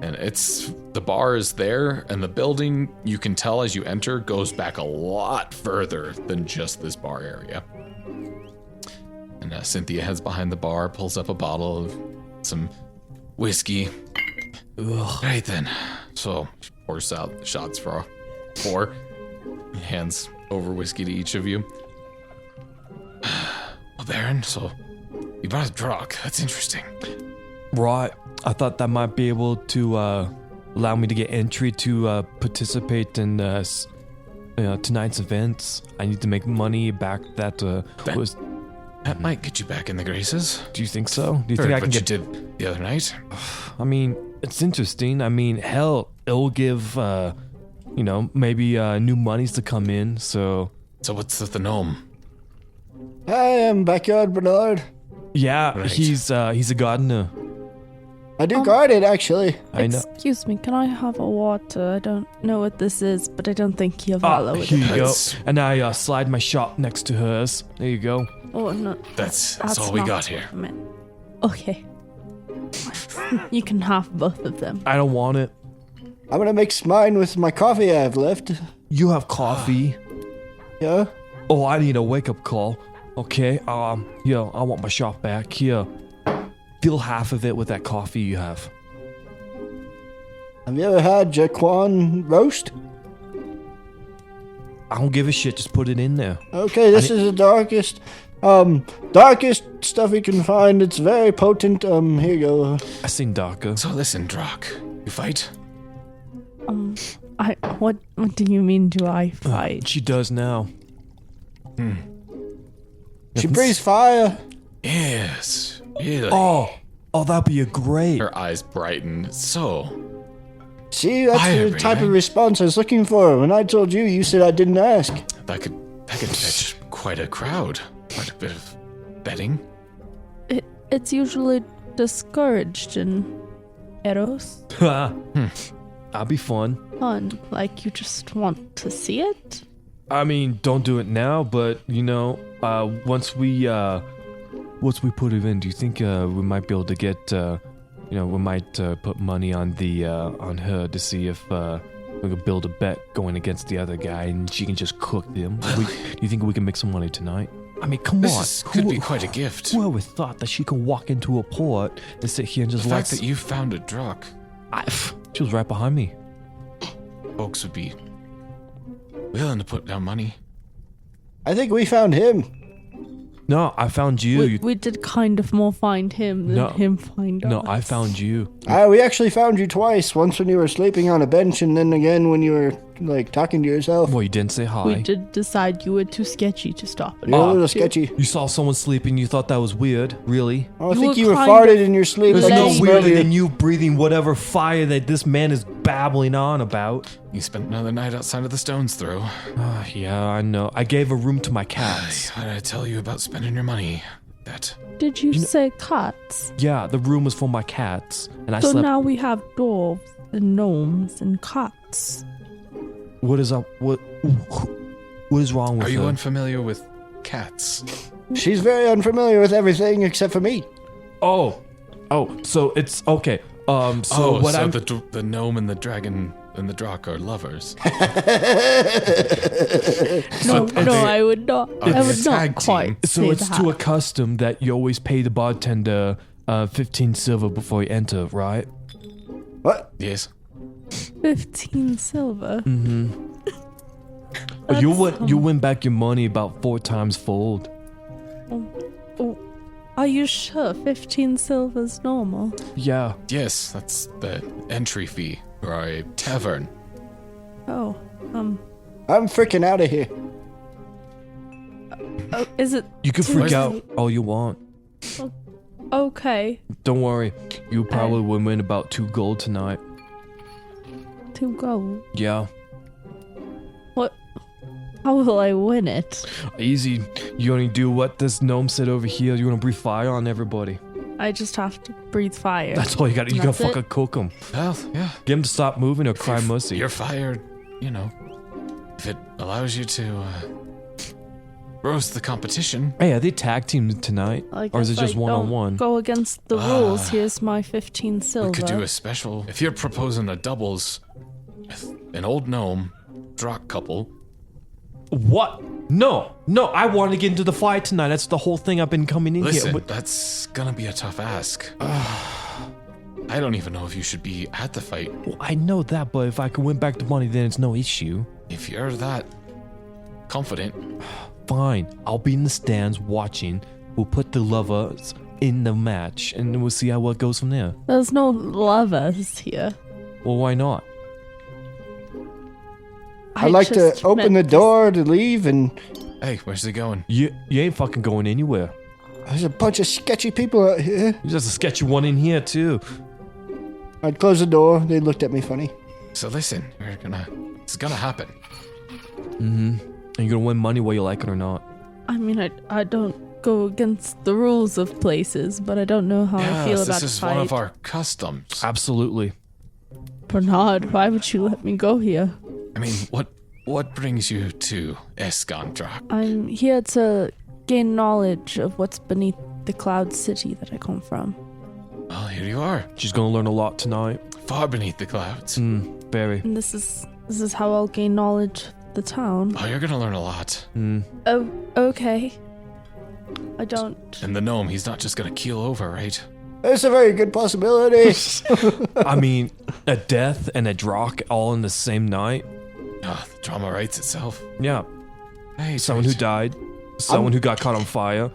And the bar is there, and the building, you can tell as you enter, goes back a lot further than just this bar area. And Cynthia heads behind the bar, pulls up a bottle of some whiskey. Right then. So she pours out shots for 4. Hands over whiskey to each of you. Well, Baren, so you brought a Drock. That's interesting. Right. I thought that might be able to allow me to get entry to participate in tonight's events. I need to make money back that was... That might get you back in the graces. Do you think so? Do you Heard think I can what get... you did the other night? I mean, it's interesting. I mean, hell, it'll give, maybe new monies to come in, so... So what's with the gnome? Hi, I'm Backyard Bernard. Yeah, Right. he's a gardener. I do guard it, actually. I know. Excuse me, can I have a water? I don't know what this is, but I don't think Yavala would. Here you go. That's- And I slide my shop next to hers. There you go. Oh, no. That's all we not got here. what I meant. Okay. You can have both of them. I don't want it. I'm gonna mix mine with my coffee I have left. You have coffee. Yeah? Oh, I need a wake-up call. Okay, yeah, I want my shop back. Here. Fill half of it with that coffee you have. Have you ever had Jaquan roast? I don't give a shit, just put it in there. Okay, this is the darkest Darkest stuff you can find. It's very potent. Here you go. I seen darker. So listen, Drock, you fight? What do you mean, do I fight? She does now. She breathes fire. Yes, really. Oh, that'd be a great. Her eyes brighten. So, See, that's Fire the type of breathing. response I was looking for. When I told you, you said I didn't ask. that could fetch quite a crowd. Quite a bit of betting. It's usually discouraged in Eros. That'd be fun. Fun, like you just want to see it. I mean, don't do it now, but once we put it in, do you think we might be able to get, we might put money on on her to see if we could build a bet going against the other guy, and she can just cook them. Do you think we can make some money tonight? I mean, come on. This could be quite a gift. Whoever thought that she could walk into a port and sit here and just The fact that you found a Drock, she was right behind me. folks would be willing to put down money. I think we found him. No, I found you. We did kind of more find him than him find us. No, I found you. We actually found you twice. Once when you were sleeping on a bench, and then again when you were like talking to yourself. Well, you didn't say hi. We did decide you were too sketchy to stop it. You're a little sketchy. You saw someone sleeping, you thought that was weird? Really? Oh, I You think were you were kind farted of in your sleep. There's I no can smell weirder you. than you breathing whatever fire that this man is babbling on about. You spent another night outside of the stone's throw. Yeah, I know. I gave a room to my cats. How did I tell you about spending your money? That Did you say cats? Yeah, the room was for my cats, and I So slept. now we have dwarves and gnomes and cats. What is up? What is wrong with Are you her? unfamiliar with cats? She's very unfamiliar with everything except for me. Oh, so it's okay. The gnome and the dragon and the Drock are lovers. No, I would not. I would not tag quite So say it's that. to a custom that you always pay the bartender 15 silver before you enter, right? What? Yes. 15 silver. But you win back your money about 4 times fold. Oh, are you sure 15 silver's normal? Yeah. Yes, that's the entry fee for a tavern. Oh, I'm freaking out of here. is it You can too freak out late? all you want. Okay, Don't worry. You probably will win about 2 gold tonight. to go. Yeah. What? How will I win it? Easy. You only do what this gnome said over here. You want to breathe fire on everybody. I just have to breathe fire. That's all you got. You gotta That's it? fucking cook them. Well, yeah. Get them to stop moving or cry mercy. You're fired, if it allows you to roast the competition. Hey, are they tag teams tonight? I Or is it guess just I don't one-on-one? Go against the rules. Here's my 15 silver. We could do a special. If you're proposing a doubles with an old gnome, Drock couple, What? No, I want to get into the fight tonight. That's the whole thing I've been coming in listen, here. But that's gonna be a tough ask. I don't even know if you should be at the fight. I know that, but if I can win back the money, then it's no issue. If you're that confident, Fine, I'll be in the stands watching. We'll put the lovers in the match, and then we'll see how it goes from there. There's no lovers here. Well, why not? I'd like to just open the meant- door to leave, and hey, where's he going? You ain't fucking going anywhere. there's a bunch of sketchy people out here. There's just a sketchy one in here too. I'd close the door. They looked at me funny. So listen, it's gonna happen. And you're gonna win money whether you like it or not. I mean, I don't go against the rules of places, but I don't know how I feel Yes, about this is a fight. one of our customs. Absolutely. Bernard, why would you let me go here? I mean, what brings you to Escandra? I'm here to gain knowledge of what's beneath the cloud city that I come from. Well, here you are, She's gonna learn a lot tonight. far beneath the clouds. Very. And this is how I'll gain knowledge of the town. Oh, you're gonna learn a lot. Oh, okay. I don't. And the gnome, he's not just gonna keel over, right? It's a very good possibility. I mean, a death and a drock all in the same night. The drama writes itself. Yeah. Hey, Someone who sweet. died. someone who got caught on fire,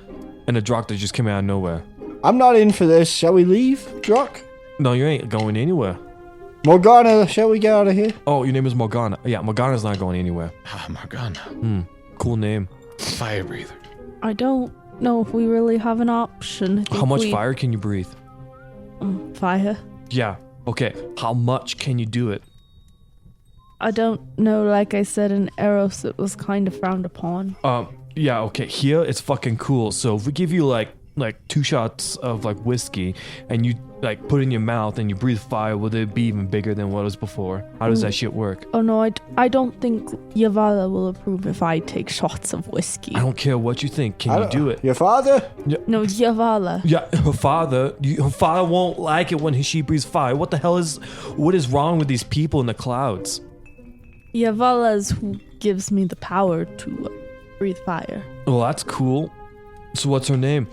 and a Drock that just came out of nowhere. I'm not in for this. Shall we leave, Drock? No, you ain't going anywhere. Morganna, shall we get out of here? Oh, your name is Morganna. Yeah, Morgana's not going anywhere. Ah, Morganna. Cool name. Fire breather. I don't know if we really have an option. I think How much fire can you breathe? Fire. Yeah. Okay. How much can you do it? I don't know. Like I said, in Eros, it was kind of frowned upon. Yeah. Okay. Here, it's fucking cool. So if we give you like 2 shots of like whiskey, and you like put it in your mouth and you breathe fire, will it be even bigger than what it was before? How does that shit work? Oh no, I don't think Yavala will approve if I take shots of whiskey. I don't care what you think. Can you do it? Your father? No, Yavala. Yeah, her father won't like it when she breathes fire. What is wrong with these people in the clouds? Yavala is who gives me the power to breathe fire. Well, that's cool. So what's her name?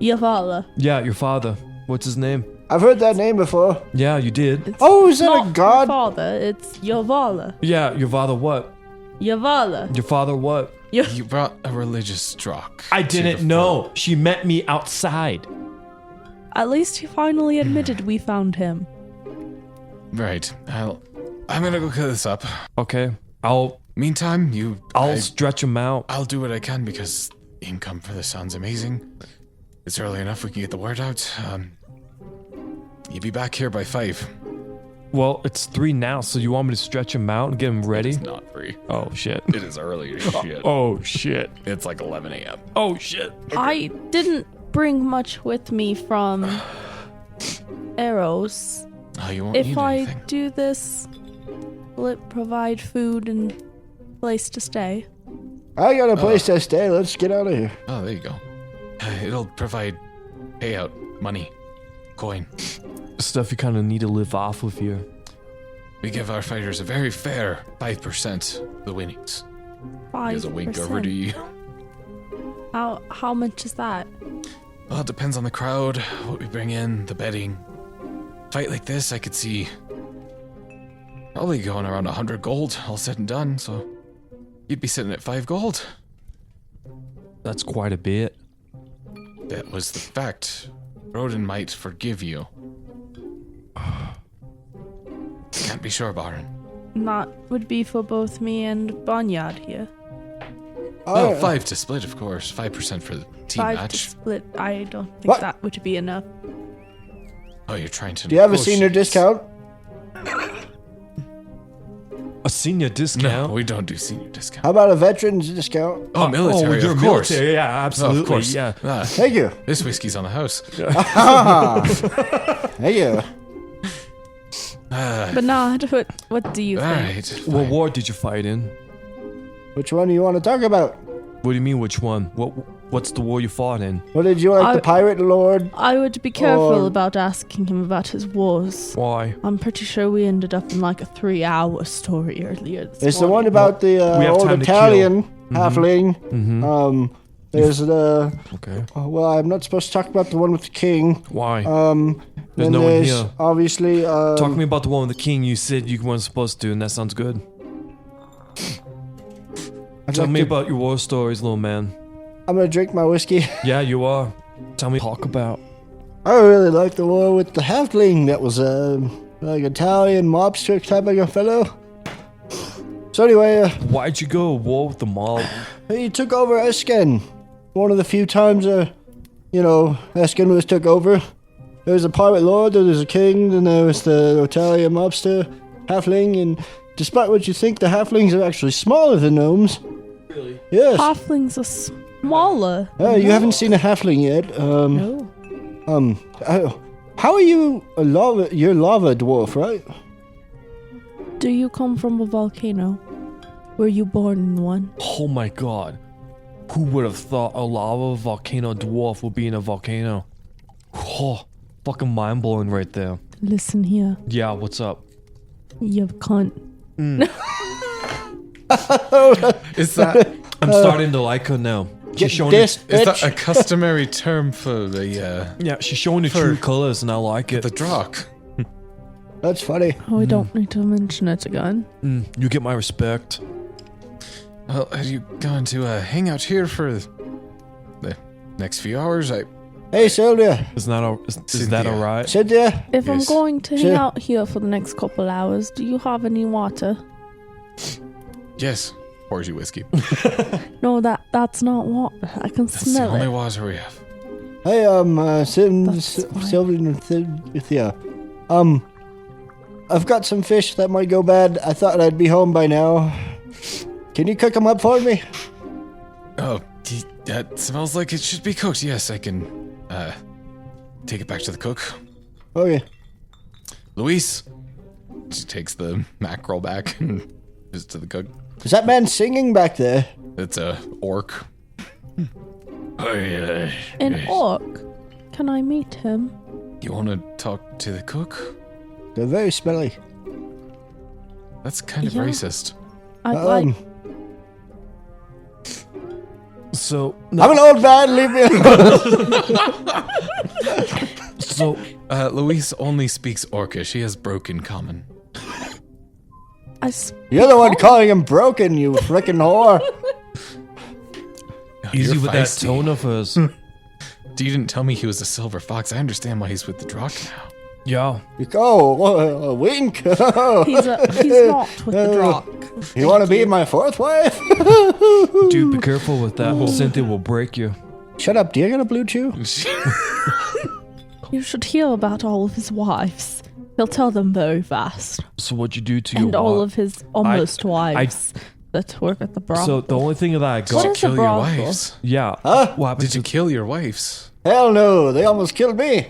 Yavala. Yeah, your father. What's his name? I've heard that name before. Yeah, you did. It's Oh, is that not a god? Your father, it's Yavala. Yeah, your father what? Yavala. Your father what? You brought a religious Drock. I to didn't the know. front. She met me outside. At least he finally admitted we found him. Right. I'm gonna go clear this up. Okay. I'll Meantime, stretch him out. I'll do what I can because income for this sounds amazing. It's early enough we can get the word out. You'll be back here by 5. Well, it's 3 now, so you want me to stretch him out and get him ready? It's not free. Oh shit. It is early as shit. Oh shit. It's like 11 a.m. Oh shit. I didn't bring much with me from Eros. Oh, you won't If need I anything. do this, will it provide food and place to stay? I got a place to stay. Let's get out of here. Oh, there you go. It'll provide payout, money, coin. Stuff you kind of need to live off of here. We give our fighters a very fair 5% of the winnings. 5%. Here's a wink over to you. How much is that? Well, it depends on the crowd, what we bring in, the betting. Fight like this, I could see probably going around 100 gold, all said and done, so you'd be sitting at 5 gold. That's quite a bit. That was the fact. Rodin might forgive you. Can't be sure, Baren. That would be for both me and Banyard here. Oh, 5 to split, of course. 5% for the team 5 to match. split. I don't think What? that would be enough. Oh, you're trying to Do you have a senior negotiate. discount? A senior No, discount? we don't do senior discount. How about a veteran's discount? Oh, military, you're of course. military. Yeah, absolutely. Of course. Yeah. Ah, Thank you. this whiskey's on the house. Thank you. Bernard, what do you All think? right. What fine. war did you fight in? Which one do you want to talk about? What do you mean, which one? What's the war you fought in? What did you like, the pirate lord? I would be careful Or- about asking him about his wars. Why? I'm pretty sure we ended up in like a 3-hour story earlier. It's the one about the we have old time to Italian kill. halfling. Mm-hmm. There's the. Okay. Well, I'm not supposed to talk about the one with the king. Why? There's There's no one here. Obviously. Talk to me about the one with the king you said you weren't supposed to, and that sounds good. Tell me about your war stories, little man. I'm gonna drink my whiskey. Yeah, you are. Tell me, talk about. I really like the war with the halfling. That was like Italian mobster type of a fellow. So anyway, Why'd you go to war with the mob? he took over Esken. One of the few times, Esken was took over. There was a pirate lord, there was a king, then there was the Italian mobster, halfling, and despite what you think, the halflings are actually smaller than gnomes. Really? Yes. Halflings are smaller. You haven't seen a halfling yet. No. How are you you're lava dwarf, right? Do you come from a volcano? Were you born in one? Oh my god. Who would have thought a lava volcano dwarf would be in a volcano? Oh, fucking mind blowing right there. Listen here, Yeah, what's up? you cunt. Is that I'm starting to like her now. Get She's showing this, is that bitch. a customary term for the yeah, she's showing the For- true colors, and I like it. the Drock? That's funny. Oh, we don't need to mention it again. You get my respect. Well, are you going to hang out here for the next few hours? Hey, Sylvia. Is that Cynthia. all right? Cynthia. If I'm Yes. going to hang Sure. out here for the next couple hours, do you have any water? Yes. Pours you whiskey. No, that's not water. I can That's the smell only it. water we have. Hey, That's fine. Sylvia and Cynthia. I've got some fish that might go bad. I thought I'd be home by now. Can you cook them up for me? Oh, that smells like it should be cooked. Yes, I can take it back to the cook. Okay. Luis. She takes the mackerel back and gives it to the cook. Is that man singing back there? It's a orc. An orc. Can I meet him? You want to talk to the cook? They're very smelly. That's kind of Yeah. racist. I'd like. So, I'm an old man. Leave me alone. so Luis only speaks Orcish. He has broken common. You're the one calling him broken, you frickin' whore. easy You're with that feisty. tone of hers. You didn't tell me he was a silver fox. I understand why he's with the Drock now. Yeah. Oh, a wink. He's not with the Drock. You want to be my fourth wife? Dude, be careful with that. Cynthia will break you. Shut up. Do you got a blue chew? You should hear about all of his wives. He'll tell them very fast. So what'd you do to your And all of his almost I- wives that work at the brothel. So the only thing that I What got, is a Kill your brothel? wives. yeah. Huh? What happened Did you to kill your wives? Hell no. They almost killed me.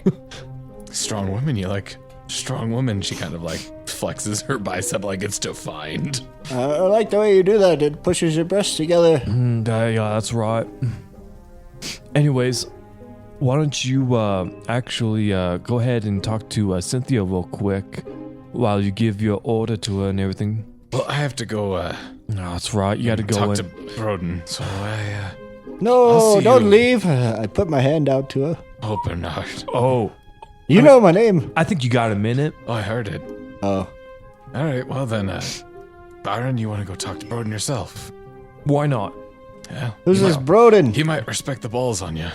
Strong woman, you like strong woman. She kind of like flexes her bicep like it's defined. I like the way you do that. It pushes your breasts together. Yeah, that's right. Anyways, why don't you actually go ahead and talk to Cynthia real quick while you give your order to her and everything. Well, I have to go No, that's right. You got to go talk in. to Broden, so I I'll No, see don't you. leave. I put my hand out to her. hope not. Oh, You know my name. I think you got a minute. Oh, I heard it. Oh. All right, well then, Byron, you want to go talk to Broden yourself? Why not? Yeah. Who's he this might- Broden? He might respect the balls on you.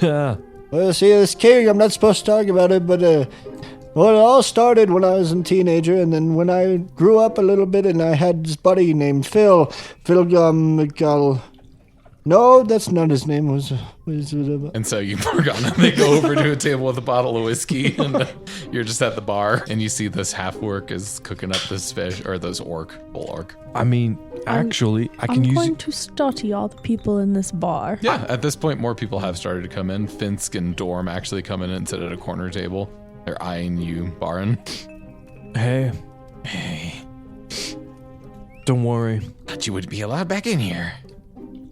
Well, see, this king, I'm not supposed to talk about it, but, well, it all started when I was a teenager, and then when I grew up a little bit, and I had this buddy named Phil. No, that's not his name. And so you, Morganna, they go over to a table with a bottle of whiskey, and you're just at the bar, and you see this half-orc is cooking up this fish, or this bull orc. I mean, actually, I I'm can use going it. to study all the people in this bar. Yeah, at this point, more people have started to come in. Finsk and Dorm actually come in and sit at a corner table. They're eyeing you, Baren. Hey, don't worry. Thought you would be allowed back in here.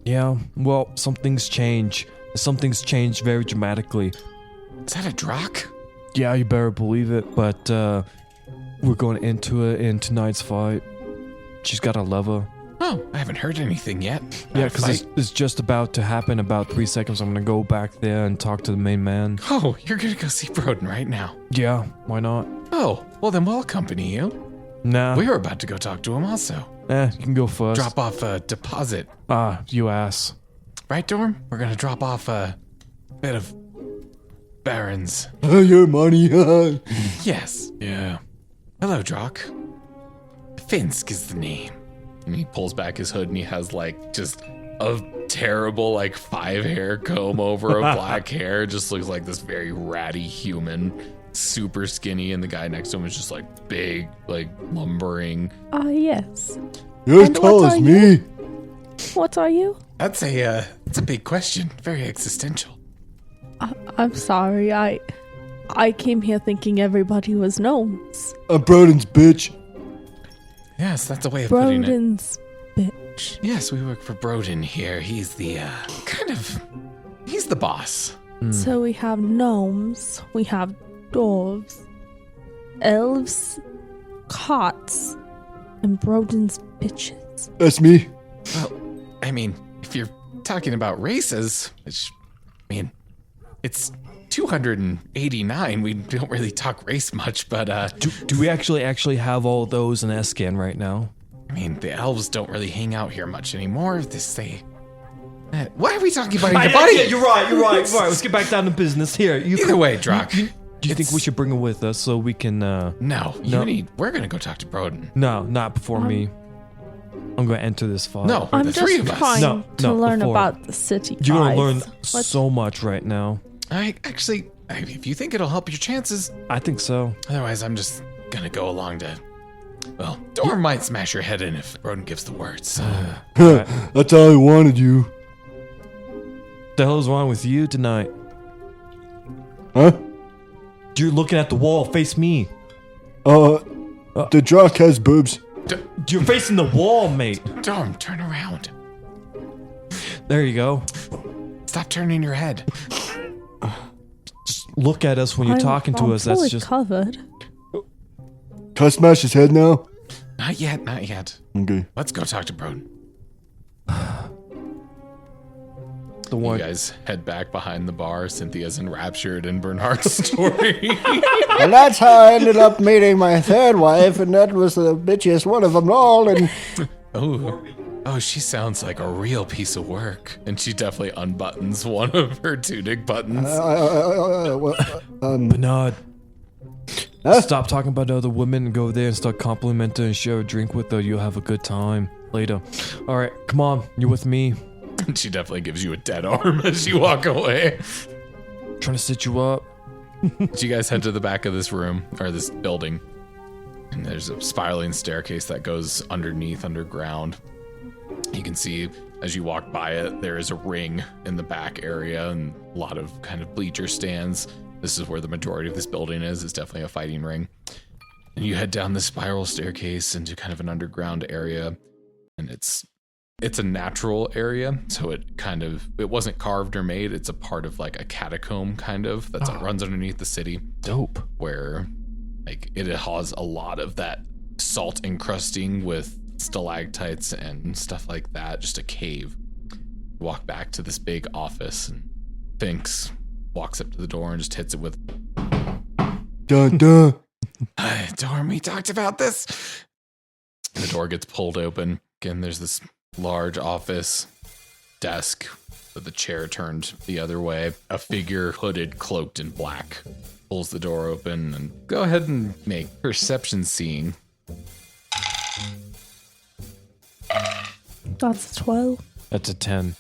Yeah, well, some things change. Some things change very dramatically. Is that a Drock? Yeah, you better believe it, but we're going into it in tonight's fight. She's got a lover. Oh, I haven't heard anything yet. Yeah, because it's just about to happen. About 3 seconds. I'm gonna go back there and talk to the main man. Oh, you're gonna go see Broden right now. Yeah, why not? Oh, well then we'll accompany you. Nah, We were about to go talk to him also. you can go first. Drop off a deposit. You ass. Right, Dorm? We're gonna drop off a bit of Baron's. Your money. Yes. Yeah. Hello, Drock. Finsk is the name. And he pulls back his hood and he has like just a terrible like 5-hair comb over of black hair. Just looks like this very ratty human, super skinny, and the guy next to him is just like big, like lumbering. Ah, yes. You're as And tall what as are me. What are you? That's a big question. Very existential. I'm sorry. I came here thinking everybody was gnomes. I'm Broden's bitch. Yes, that's a way of putting it. Broden's bitch. Yes, we work for Broden here. He's the he's the boss. So we have gnomes, we have dwarves, elves, cots, and Broden's bitches. That's me. Well, I mean, if you're talking about races, which, I mean, it's 289. We don't really talk race much, but Do we actually have all those in Escan right now? I mean, the elves don't really hang out here much anymore. Why are we talking about your body? Yeah, you're right. Right, let's get back down to business. Here, Either way, Drock. Do you think we should bring her with us so we can, No, we're gonna go talk to Broden. No, not before me. I'm going to enter this file. No, I'm the three just of us. trying to learn before. about the city. You're going to learn Let's- so much right now. If you think it'll help your chances, I think so. otherwise I'm just gonna go along to. Well, Dorm might smash your head in if Broden gives the words. That's all I wanted you. What the hell is wrong with you tonight? Huh? You're looking at the wall. Face me. The Drock has boobs. You're facing the wall, mate. Dorm, turn around. There you go. Stop turning your head. Just look at us when you're talking to I'm us. That's fully just covered. Can I smash his head now? Not yet. Okay. Let's go talk to Broden. the You one. guys head back behind the bar. Cynthia's enraptured in Bernhardt's story. And that's how I ended up meeting my third wife, and that was the bitchiest one of them all. And Oh, she sounds like a real piece of work. And she definitely unbuttons one of her tunic buttons. Bernard. Huh? Stop talking about other women and go there and start complimenting and share a drink with her. You'll have a good time later. All right, come on. You're with me. And she definitely gives you a dead arm as you walk away. Trying to sit you up. So you guys head to the back of this room, or this building. And there's a spiraling staircase that goes underground. You can see as you walk by it, there is a ring in the back area and a lot of kind of bleacher stands. This is where the majority of this building is. It's definitely a fighting ring. And you head down this spiral staircase into kind of an underground area. And it's a natural area, so it wasn't carved or made. It's a part of like a catacomb kind of that runs underneath the city. Dope. Where like it has a lot of that salt encrusting with stalactites and stuff like that. Just a cave. You walk back to this big office, and Finks walks up to the door and just hits it with, dun dun. Dorm, we talked about this. And the door gets pulled open. Again, there's this large office desk with a chair turned the other way. A figure hooded, cloaked in black, pulls the door open. And go ahead and make perception seeing. That's 12. That's a 10.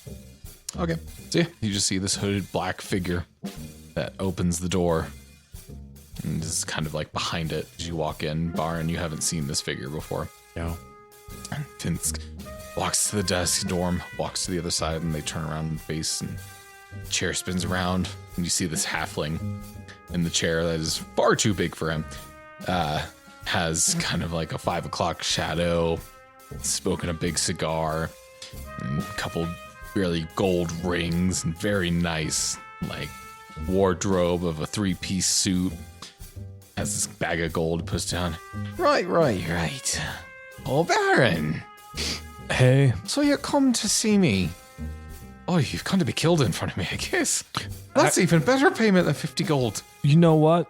Okay. So yeah, you just see this hooded black figure that opens the door. And this is kind of like behind it as you walk in. Baren, you haven't seen this figure before. No. And Finsk walks to the desk, Dorm walks to the other side, and they turn around and face, and the chair spins around, and you see this halfling in the chair that is far too big for him. Has kind of like a 5 o'clock shadow, smoking a big cigar, and a couple really gold rings, and very nice, like, wardrobe of a 3-piece suit. Has this bag of gold pushed down. Right. Oh, Baren. Hey. So you come to see me. Oh, you've come to be killed in front of me, I guess. That's even better payment than 50 gold. You know what?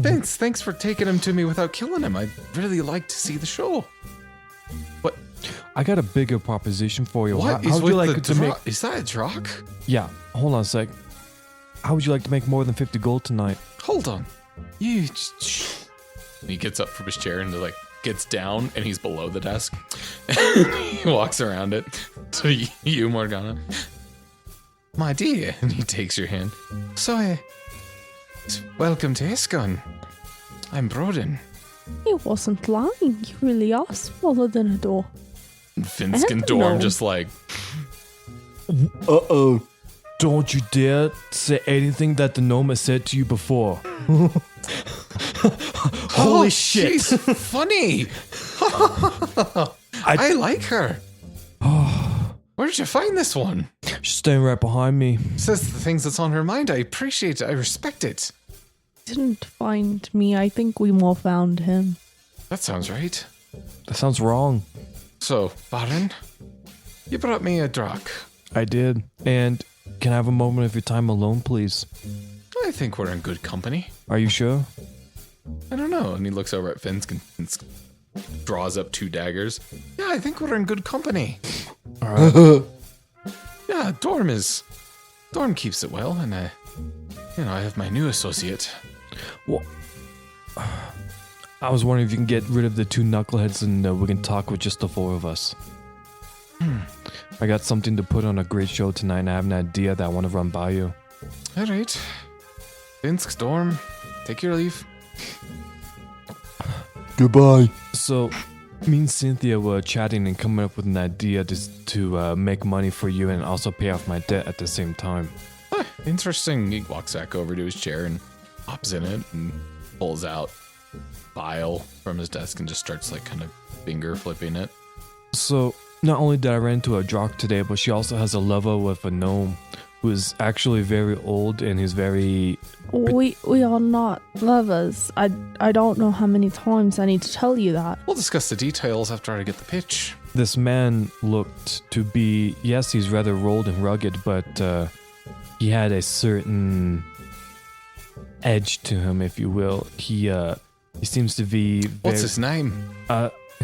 Thanks for taking him to me without killing him. I'd really like to see the show. What? I got a bigger proposition for you. What How is would with you like the to make? Is that a Drock? Yeah. Hold on a sec. How would you like to make more than 50 gold tonight? Morgana. Hold on. You. And he gets up from his chair and like gets down, and he's below the desk. He walks around it to you, Morgana. My dear, and he takes your hand. So, welcome to Iskon. I'm Broden. He wasn't lying. You really are smaller than a door. And Finsk and Dorm Hello. just like, Uh-oh. Don't you dare say anything that the gnome has said to you before. Holy shit. She's funny. I like her. Where did you find this one? She's staying right behind me. Says the things that's on her mind. I appreciate it. I respect it. Didn't find me. I think we more found him. That sounds right. That sounds wrong. So, Baren, you brought me a Drock. I did. And can I have a moment of your time alone, please? I think we're in good company. Are you sure? I don't know. And he looks over at Finsk, and Finsk draws up 2 daggers. Yeah, I think we're in good company. All right. Yeah, Dorm keeps it well, and I have my new associate. Well, I was wondering if you can get rid of the 2 knuckleheads and we can talk with just the 4 of us. I got something to put on a great show tonight, and I have an idea that I want to run by you. All right. Vince, Storm, take your leave. Goodbye. So, me and Cynthia were chatting and coming up with an idea to make money for you and also pay off my debt at the same time. Interesting. He walks back over to his chair and hops in it and pulls out a file from his desk and just starts like kind of finger flipping it. So, not only did I run into a drock today, but she also has a lover with a gnome who is actually very old and he's very... We are not lovers. I don't know how many times I need to tell you that. We'll discuss the details after I get the pitch. This man looked to be... Yes, he's rather old and rugged, but he had a certain edge to him, if you will. He seems to be... What's his name?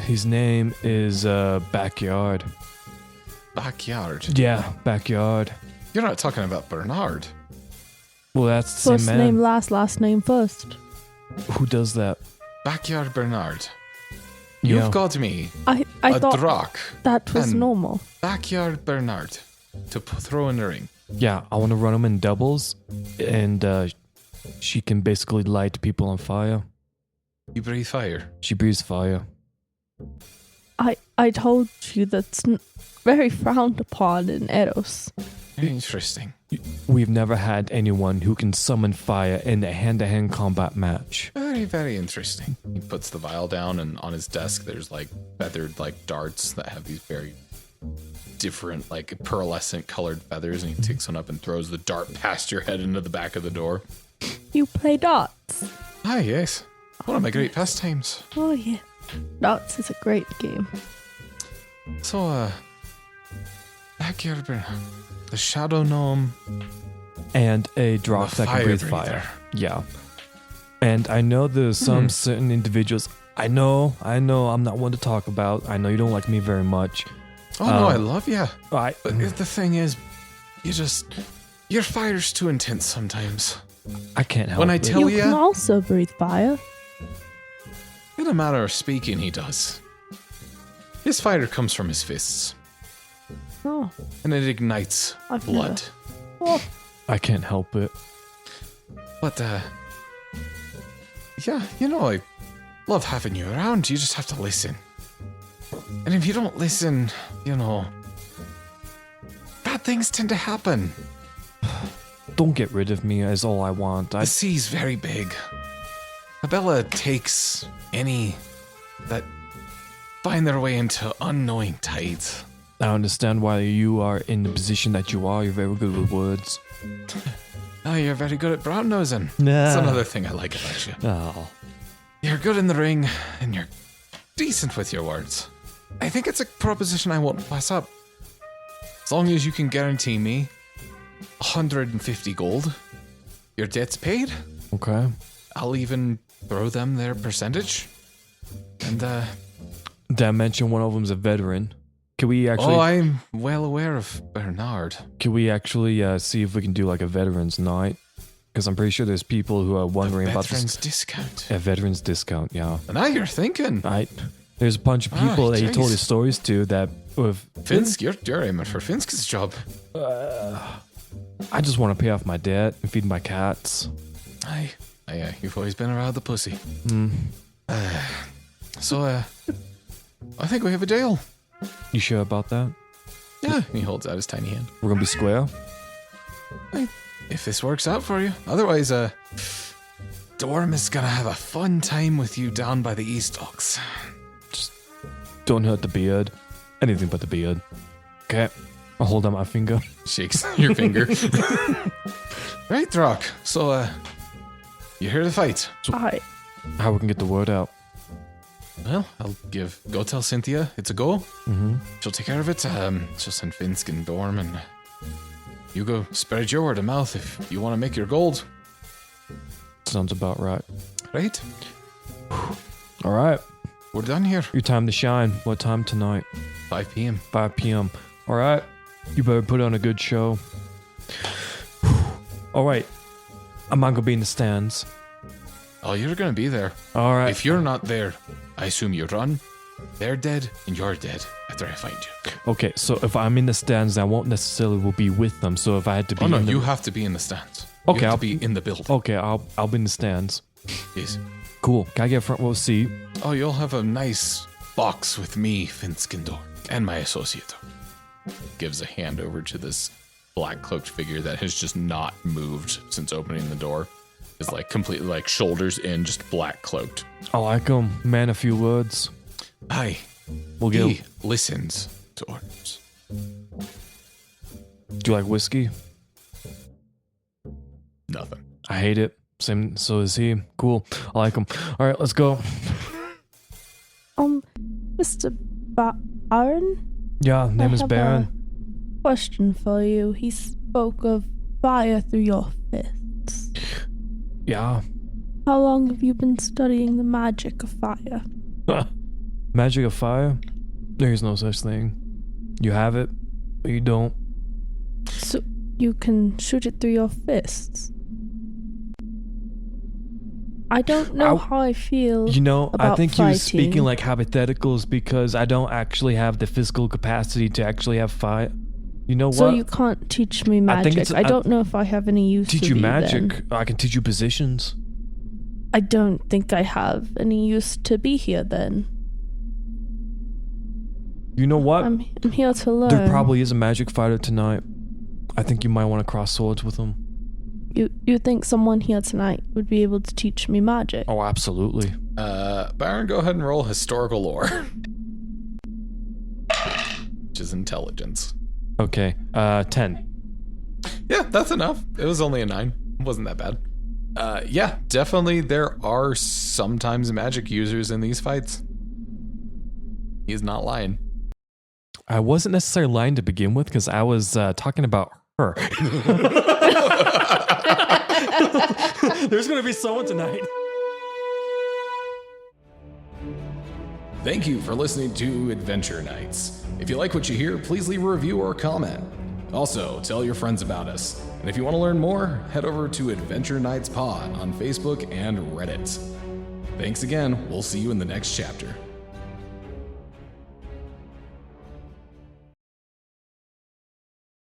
His name is Backyard. Backyard? Yeah, Backyard. You're not talking about Bernard. Well, that's the First same man. name last name first. Who does that? Backyard Bernard. Yeah. You've got me I a thought drock. that was and normal. Backyard Bernard to throw in the ring. Yeah, I want to run them in doubles, and she can basically light people on fire. You breathe fire. She breathes fire. I told you that's very frowned upon in Eros. Interesting. We've never had anyone who can summon fire in a hand-to-hand combat match. Very, very interesting. He puts the vial down, and on his desk there's like feathered like darts that have these very different like pearlescent colored feathers, and he takes one up and throws the dart past your head into the back of the door. You play darts. Ah, yes. One of my great pastimes. Oh yeah. Darts is a great game. So, Backyard Bernard, the Shadow Gnome, And a drock the that can fire breathe breather. fire. Yeah. And I know there's some certain individuals. I know, I'm not one to talk about. I know you don't like me very much. Oh no, I love you. I, But the thing is, your fire's too intense sometimes. I can't help When I it. tell You can also breathe fire. In a matter of speaking, he does. His fire comes from his fists, Oh, and it ignites I've blood. oh, I can't help it. But, yeah, I love having you around. You just have to listen. And if you don't listen, bad things tend to happen. Don't get rid of me is all I want. The sea's very big. Abella takes any that find their way into unknowing tides. I understand why you are in the position that you are. You're very good with words. Oh, you're very good at brown nosing. That's another thing I like about you. Oh. You're good in the ring, and you're decent with your words. I think it's a proposition I won't pass up. As long as you can guarantee me 150 gold, your debt's paid. Okay. I'll even throw them their percentage. And, Did I mention one of them's a veteran? Can we actually? oh, I'm well aware of Bernard. Can we actually see if we can do like a veterans night? Because I'm pretty sure there's people who are wondering about Veterans this. discount. A veterans discount, yeah. And now you're thinking. There's a bunch of people that he told jeez. his stories to that with. Finsk, you're aiming for Finsk's job. I just want to pay off my debt and feed my cats. Aye, you've always been around the pussy. Mm. So, I think we have a deal. You sure about that? Yeah, he holds out his tiny hand. We're gonna be square. If this works out for you. Otherwise, Dorm is gonna have a fun time with you down by the East Docks. Don't hurt the beard. Anything but the beard. Okay. I'll hold out my finger. Shakes your finger. Right, Drock. So, you're here to fight. How we can get the word out? Well, go tell Cynthia it's a go. Mm-hmm. She'll take care of it. She'll send Finsk and Dorm, and you go spread your word of mouth if you want to make your gold. Sounds about right. Right? All right. We're done here. Your time to shine. What time tonight? 5 p.m. 5 p.m. All right. You better put on a good show. All right. I'm not going to be in the stands. Oh, you're gonna be there. All right. If you're not there, I assume you run. They're dead, and you're dead after I find you. Okay, so if I'm in the stands, I won't necessarily will be with them. So if I had to be Oh no, in the... you have to be in the stands. Okay, you have I'll to be in the building. Okay, I'll be in the stands. Yes. Cool. Can I get a front row seat? Oh, you'll have a nice box with me, Finskindor, and my associate. Gives a hand over to this black cloaked figure that has just not moved since opening the door. Is like completely like shoulders in, just black cloaked. I like them. Man, a few words. Aye. We'll get... He listens to orders. Do you like whiskey? Nothing. I hate it. Same, so does he. Cool. I like him. All right, let's go. Mr. Baren? Yeah, name is have Baren. a question for you. He spoke of fire through your fists. Yeah. How long have you been studying the magic of fire? Magic of fire? There's no such thing. You have it, but you don't. So you can shoot it through your fists? I don't know how I feel. You know, about I think fighting. you're speaking like hypotheticals because I don't actually have the physical capacity to actually have fire. You know what? So you can't teach me magic. I don't know if I have any use teach to you you magic. then. I can teach you positions. I don't think I have any use to be here then. You know what? I'm here to learn. There probably is a magic fighter tonight. I think you might want to cross swords with him. You think someone here tonight would be able to teach me magic? Oh, absolutely. Byron, go ahead and roll historical lore. Which is intelligence. Okay, 10. Yeah, that's enough. It was only a 9. It wasn't that bad. Yeah, definitely there are sometimes magic users in these fights. He's not lying. I wasn't necessarily lying to begin with because I was talking about her. There's going to be someone tonight. Thank you for listening to Adventure Nights. If you like what you hear, please leave a review or a comment. Also, tell your friends about us. And if you want to learn more, head over to Adventure Nights Pod on Facebook and Reddit. Thanks again. We'll see you in the next chapter.